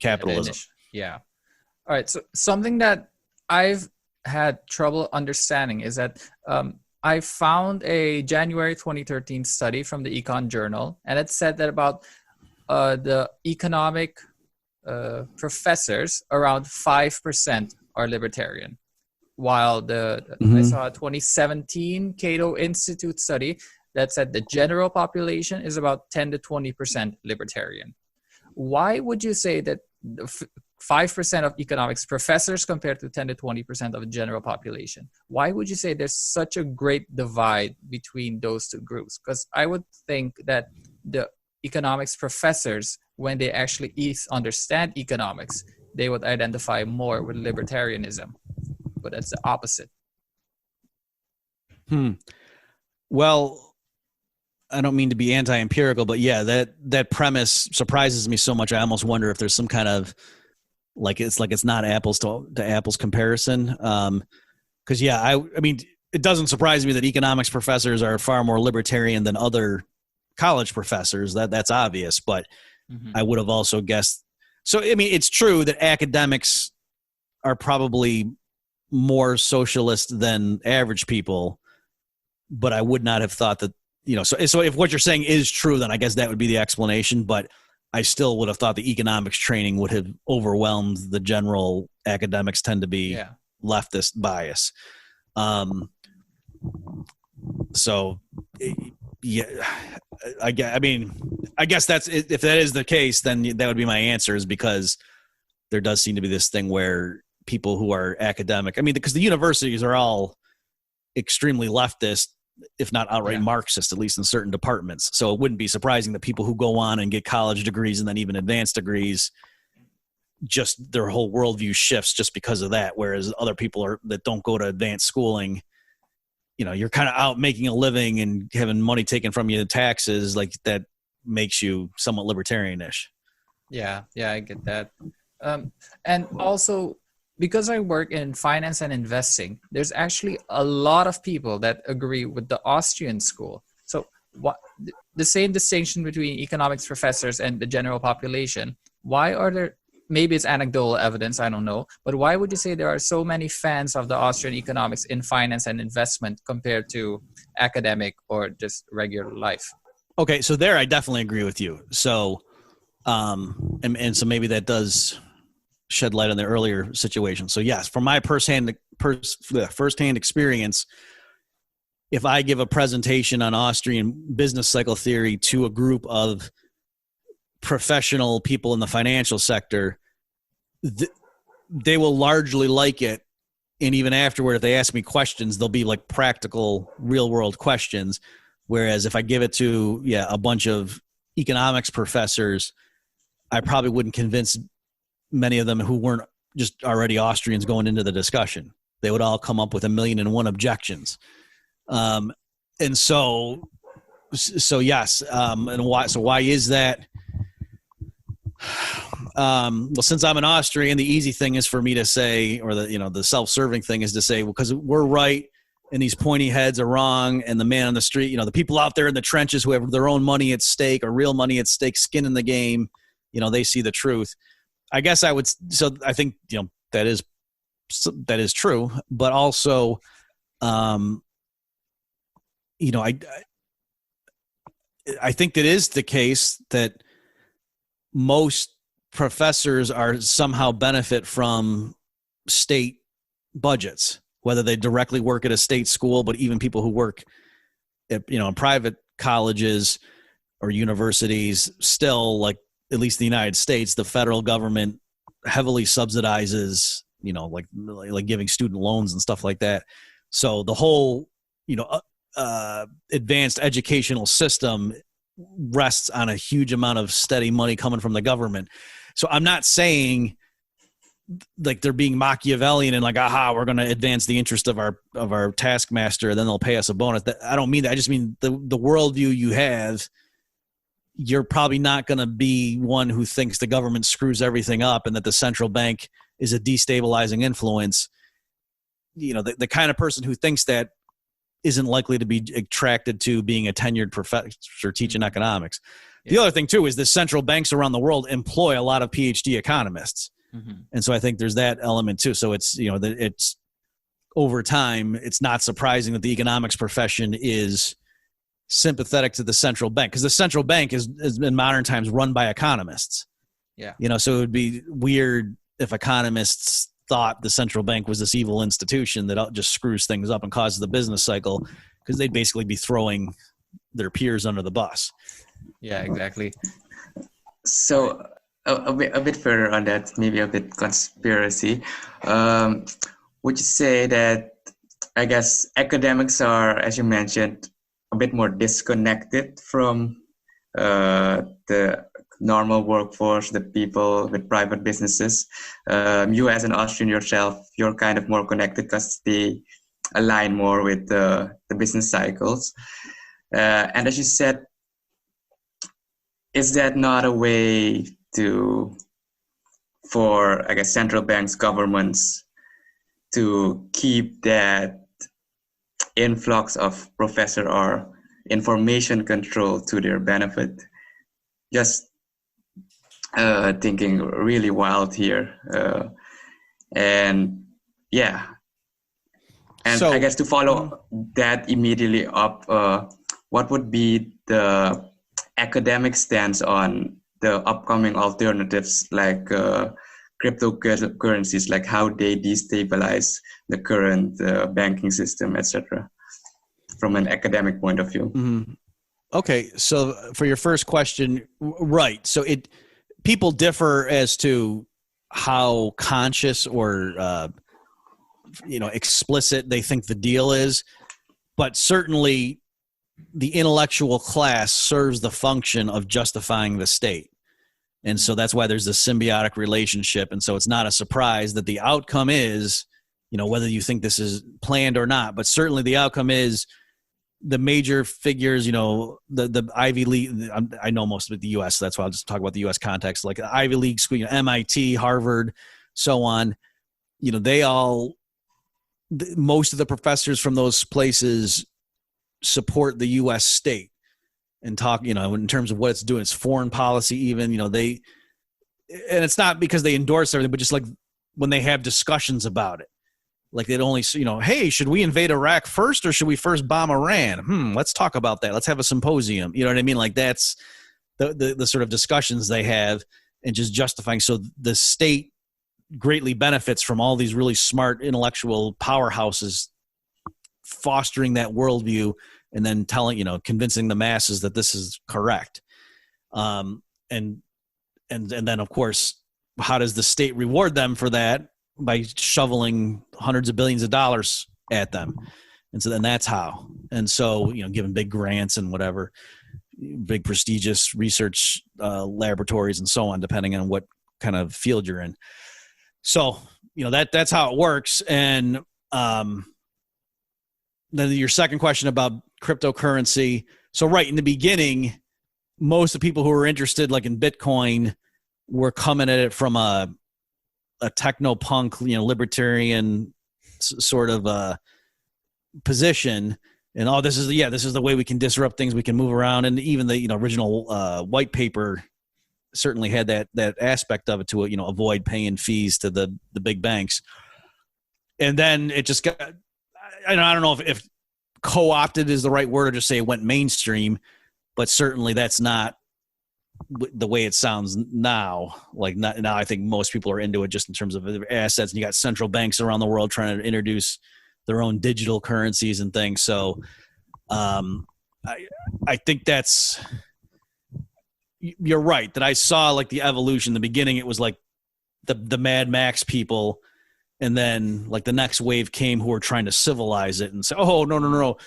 capitalism. Yeah. All right. So something that I've had trouble understanding is that I found a January 2013 study from the Econ Journal, and it said that about the economic professors, around 5% are libertarian. While I saw a 2017 Cato Institute study that said the general population is about 10 to 20% libertarian. Why would you say that 5% of economics professors compared to 10 to 20% of the general population? Why would you say there's such a great divide between those two groups? Because I would think that the economics professors, when they actually understand economics, they would identify more with libertarianism. But that's the opposite. Well, I don't mean to be anti-empirical, but yeah, that premise surprises me so much. I almost wonder if there's some kind of it's not apples to apples comparison. Because I mean, it doesn't surprise me that economics professors are far more libertarian than other college professors. That's obvious, but I would have also guessed. So I mean, it's true that academics are probably more socialist than average people, but I would not have thought that, so if what you're saying is true, then I guess that would be the explanation, but I still would have thought the economics training would have overwhelmed the general academics tend to be leftist bias. So yeah, I guess that's, if that is the case, then that would be my answer, is because there does seem to be this thing where people who are academic, I mean, because the universities are all extremely leftist, if not outright Marxist, at least in certain departments. So it wouldn't be surprising that people who go on and get college degrees and then even advanced degrees, just their whole worldview shifts just because of that. Whereas other people that don't go to advanced schooling, you're kind of out making a living and having money taken from you in taxes, like that makes you somewhat libertarianish. Yeah, I get that. And also, because I work in finance and investing, there's actually a lot of people that agree with the Austrian school. So the same distinction between economics professors and the general population, why are there, maybe it's anecdotal evidence, I don't know, but why would you say there are so many fans of the Austrian economics in finance and investment compared to academic or just regular life? Okay, so there I definitely agree with you. So, and so maybe that does shed light on the earlier situation. So yes, from my firsthand experience, if I give a presentation on Austrian business cycle theory to a group of professional people in the financial sector, they will largely like it. And even afterward, if they ask me questions, they'll be like practical, real world questions. Whereas if I give it to a bunch of economics professors, I probably wouldn't convince many of them who weren't just already Austrians going into the discussion. They would all come up with 1,000,001 objections. And so yes. And why? So why is that? Well, since I'm an Austrian, the easy thing is for me to say, or the self-serving thing is to say, well, because we're right and these pointy heads are wrong, and the man on the street, the people out there in the trenches who have their own money at stake or real money at stake, skin in the game, they see the truth. I guess I would. So I think that is true, but also, I think that is the case that most professors are somehow benefit from state budgets, whether they directly work at a state school, but even people who work at, in private colleges or universities, still, like, at least in the United States, the federal government heavily subsidizes, like giving student loans and stuff like that. So the whole, advanced educational system rests on a huge amount of steady money coming from the government. So I'm not saying like they're being Machiavellian and like, we're going to advance the interest of our taskmaster, and then they'll pay us a bonus. I don't mean that. I just mean the worldview you have. You're probably not going to be one who thinks the government screws everything up and that the central bank is a destabilizing influence. The kind of person who thinks that isn't likely to be attracted to being a tenured professor teaching economics. The other thing too is the central banks around the world employ a lot of PhD economists. Mm-hmm. And so I think there's that element too. So it's, it's over time, it's not surprising that the economics profession is sympathetic to the central bank, because the central bank is in modern times run by economists. Yeah. So it would be weird if economists thought the central bank was this evil institution that just screws things up and causes the business cycle, because they'd basically be throwing their peers under the bus. Yeah, exactly. So a bit further on that, maybe a bit conspiracy. Would you say that, I guess, academics are, as you mentioned, a bit more disconnected from the normal workforce, the people with private businesses? You as an Austrian yourself, you're kind of more connected because they align more with the business cycles. And as you said, is that not a way for, I guess, central banks, governments to keep that influx of professor or information control to their benefit? Just thinking really wild here. And so, I guess to follow that immediately up, what would be the academic stance on the upcoming alternatives like cryptocurrencies, like how they destabilize the current banking system, etc., from an academic point of view? Mm-hmm. Okay, so for your first question, right. So people differ as to how conscious or explicit they think the deal is, but certainly the intellectual class serves the function of justifying the state. And so that's why there's this symbiotic relationship. And so it's not a surprise that the outcome is, whether you think this is planned or not, but certainly the outcome is the major figures, the Ivy League. I know most of the U.S., so that's why I'll just talk about the U.S. context, like the Ivy League school, MIT, Harvard, so on. Most of the professors from those places support the U.S. state and talk, in terms of what it's doing, it's foreign policy even, and it's not because they endorse everything, but just like when they have discussions about it, like they'd only, hey, should we invade Iraq first or should we first bomb Iran? Let's talk about that. Let's have a symposium. You know what I mean? Like that's the sort of discussions they have, and just justifying. So the state, greatly benefits from all these really smart intellectual powerhouses fostering that worldview and then convincing the masses that this is correct. And then of course, how does the state reward them for that? By shoveling hundreds of billions of dollars at them. And so then that's how. And so, given big grants and whatever, big prestigious research laboratories and so on, depending on what kind of field you're in. So, that's how it works. And then your second question about cryptocurrency. So right in the beginning, most of the people who were interested like in Bitcoin were coming at it from a techno-punk, libertarian sort of position. And this is the way we can disrupt things. We can move around. And even the original white paper certainly had that aspect of it to it, avoid paying fees to the big banks. And then it just got, I don't know if co-opted is the right word or just say it went mainstream, but certainly that's not the way it sounds now. Now I think most people are into it just in terms of their assets, and you got central banks around the world trying to introduce their own digital currencies and things. So I think you're right that I saw the evolution. In the beginning, it was like the Mad Max people. And then the next wave came who were trying to civilize it and say, oh, no.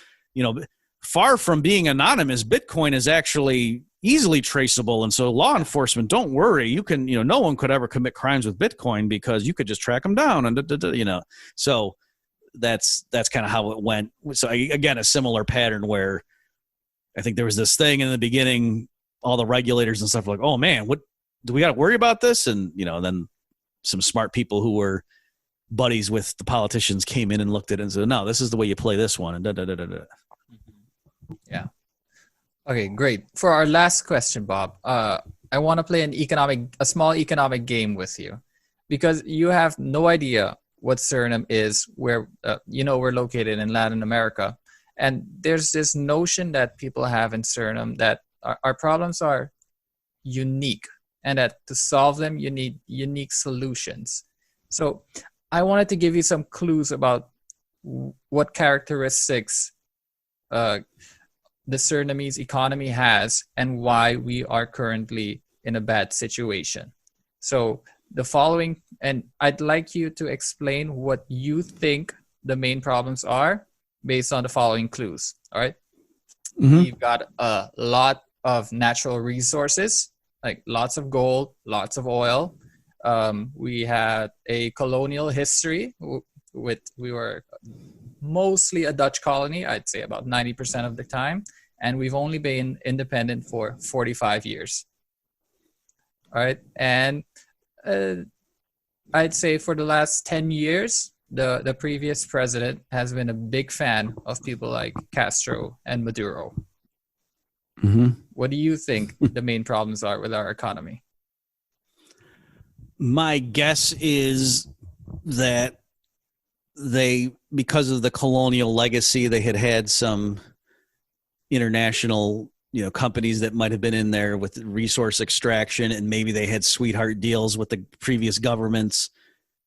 Far from being anonymous, Bitcoin is actually easily traceable. And so law enforcement, don't worry. You can, no one could ever commit crimes with Bitcoin because you could just track them down. And, so that's kind of how it went. So again, a similar pattern where I think there was this thing in the beginning, all the regulators and stuff were like, oh man, what do we got to worry about this? And, then some smart people who were buddies with the politicians came in and looked at it and said, no, this is the way you play this one. And Yeah. Okay, great. For our last question, Bob, I want to play a small economic game with you, because you have no idea what Suriname is, where, we're located in Latin America. And there's this notion that people have in Suriname that our problems are unique, and that to solve them, you need unique solutions. So I wanted to give you some clues about what characteristics the Surinamese economy has and why we are currently in a bad situation. So the following, and I'd like you to explain what you think the main problems are based on the following clues. All right. Mm-hmm. We've got a lot of natural resources, like lots of gold, lots of oil. We had a colonial history we were mostly a Dutch colony, I'd say about 90% of the time. And we've only been independent for 45 years. All right. And I'd say for the last 10 years, the previous president has been a big fan of people like Castro and Maduro. Mm-hmm. What do you think the main problems are with our economy? My guess is that because of the colonial legacy, they had some international, companies that might have been in there with resource extraction, and maybe they had sweetheart deals with the previous governments.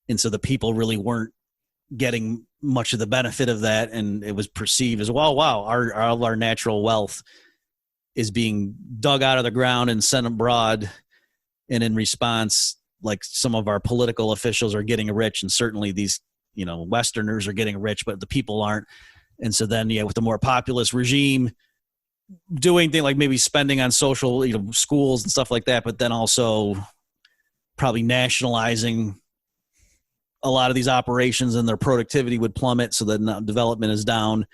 And so the people really weren't getting much of the benefit of that. And it was perceived as, well, wow, all our natural wealth is being dug out of the ground and sent abroad. And in response, some of our political officials are getting rich, and certainly these, Westerners are getting rich, but the people aren't. And so then, with the more populist regime doing things like maybe spending on social, schools and stuff like that, but then also probably nationalizing a lot of these operations, and their productivity would plummet. So that development is down.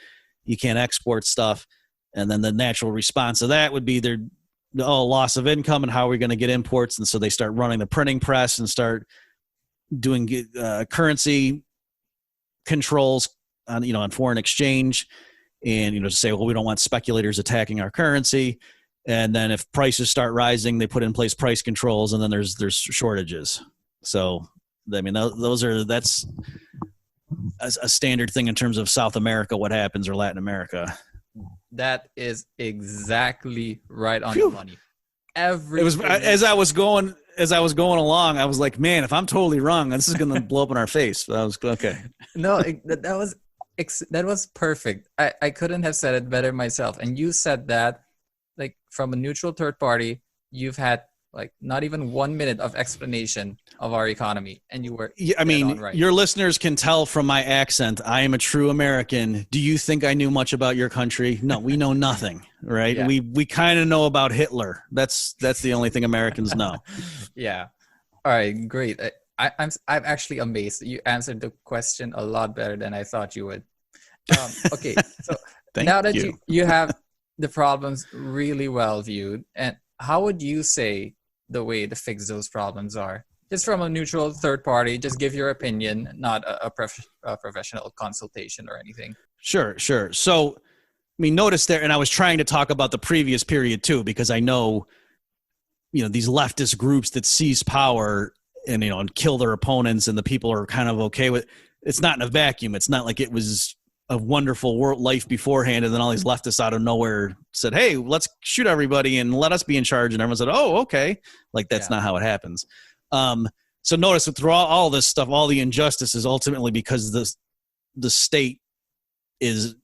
You can't export stuff. And then the natural response to that would be loss of income, and how are we going to get imports? And so they start running the printing press and start doing currency controls on foreign exchange, and to say, well, we don't want speculators attacking our currency. And then if prices start rising, they put in place price controls, and then there's shortages. So that's a standard thing in terms of South America, what happens, or Latin America. That is exactly right on the money. As I was going as I was going along, I was like, man, if I'm totally wrong, this is going to blow up in our face. But I was okay. No, that was perfect. I couldn't have said it better myself. And you said that like from a neutral third party, you've had like not even 1 minute of explanation of our economy, and you were I mean, right. Your listeners can tell from my accent, I am a true American. Do you think I knew much about your country? No, we know nothing, right? Yeah. We kind of know about Hitler. That's the only thing Americans know. Yeah. All right, great. I'm actually amazed. You answered the question a lot better than I thought you would. Okay, so now that you have the problems really well viewed, and how would you say the way to fix those problems are? Just from a neutral third party, just give your opinion, not a professional consultation or anything. Sure. So, I mean, notice there, and I was trying to talk about the previous period too, because I know, these leftist groups that seize power and, and kill their opponents, and the people are kind of okay with. It's not in a vacuum. It's not like it was a wonderful world life beforehand, and then all these leftists out of nowhere said, hey, let's shoot everybody and let us be in charge, and everyone said, oh, okay. Like that's not how it happens. So notice that through all this stuff, all the injustice is ultimately because the state is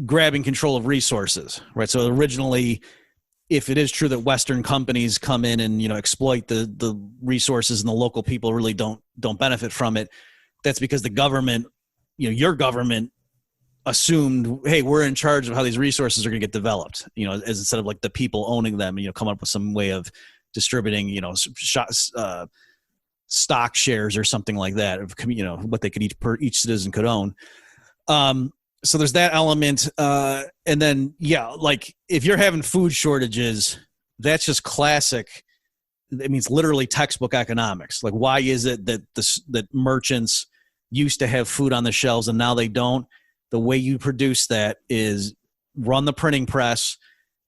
grabbing control of resources, right? So originally, if it is true that Western companies come in and exploit the resources and the local people really don't benefit from it, that's because the government, your government assumed, hey, we're in charge of how these resources are going to get developed, as instead of like the people owning them, come up with some way of distributing, stock shares or something like that of, what they could each citizen could own. So there's that element. And then, like if you're having food shortages, that's just classic. It means literally textbook economics. Like, why is it that that merchants used to have food on the shelves and now they don't? The way you produce that is run the printing press,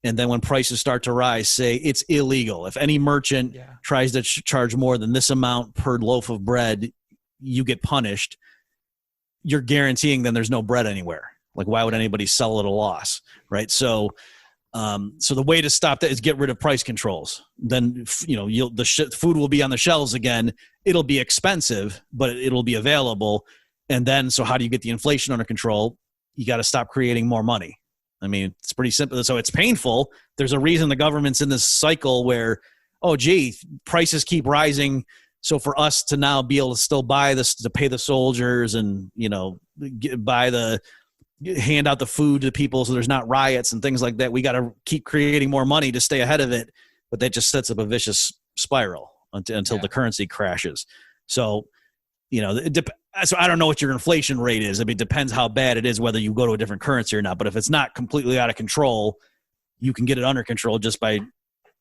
and then when prices start to rise, say it's illegal. If any merchant tries to charge more than this amount per loaf of bread, you get punished. You're guaranteeing then there's no bread anywhere. Like, why would anybody sell at a loss, right? So the way to stop that is get rid of price controls. Then food will be on the shelves again. It'll be expensive, but it'll be available. And then, so how do you get the inflation under control? You got to stop creating more money. I mean, it's pretty simple. So it's painful. There's a reason the government's in this cycle where, oh, gee, prices keep rising. So for us to now be able to still buy this, to pay the soldiers and, hand out the food to people so there's not riots and things like that, we got to keep creating more money to stay ahead of it. But that just sets up a vicious spiral until the currency crashes. So, so I don't know what your inflation rate is. I mean, it depends how bad it is, whether you go to a different currency or not. But if it's not completely out of control, you can get it under control just by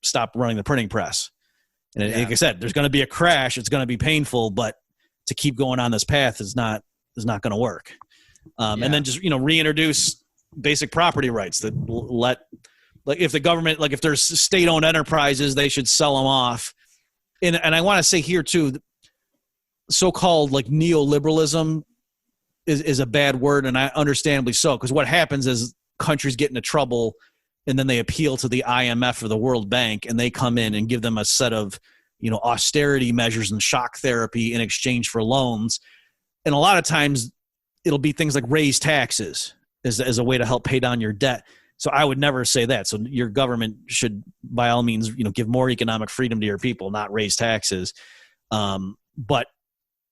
stop running the printing press. And like I said, there's going to be a crash. It's going to be painful, but to keep going on this path is not going to work. And then just, reintroduce basic property rights that if the government, like if there's state-owned enterprises, they should sell them off. And I want to say here too, so-called like neoliberalism is a bad word, and I understandably so, because what happens is countries get into trouble and then they appeal to the IMF or the World Bank, and they come in and give them a set of, austerity measures and shock therapy in exchange for loans. And a lot of times it'll be things like raise taxes as a way to help pay down your debt. So I would never say that. So your government should, by all means, give more economic freedom to your people, not raise taxes. But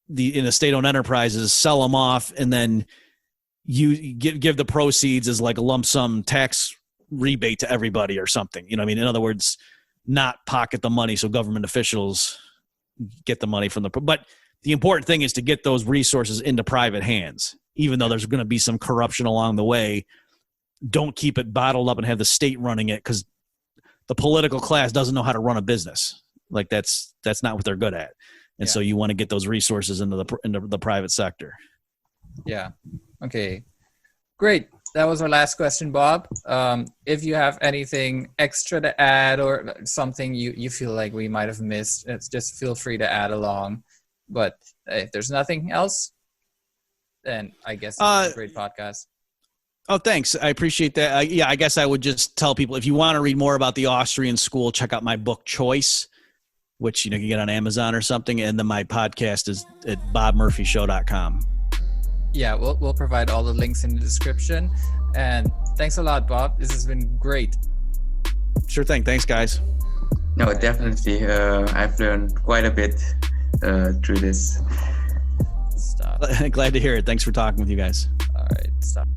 in the state-owned enterprises, sell them off, and then you give the proceeds as like a lump sum tax rebate to everybody or something. In other words, not pocket the money so government officials get the money from but the important thing is to get those resources into private hands, even though there's going to be some corruption along the way. Don't keep it bottled up and have the state running it, because the political class doesn't know how to run a business. Like that's not what they're good at. And so you want to get those resources into the private sector. Yeah. Okay. Great. That was our last question, Bob. If you have anything extra to add or something you feel like we might have missed, just feel free to add along. But if there's nothing else, then I guess it's a great podcast. Oh, thanks. I appreciate that. Yeah, I guess I would just tell people, if you want to read more about the Austrian school, check out my book Choice, which you can get on Amazon or something. And then my podcast is at bobmurphyshow.com. Yeah, we'll provide all the links in the description. And thanks a lot, Bob. This has been great. Sure thing. Thanks, guys. No, definitely. I've learned quite a bit through this. Stop. Glad to hear it. Thanks for talking with you guys. All right, stop.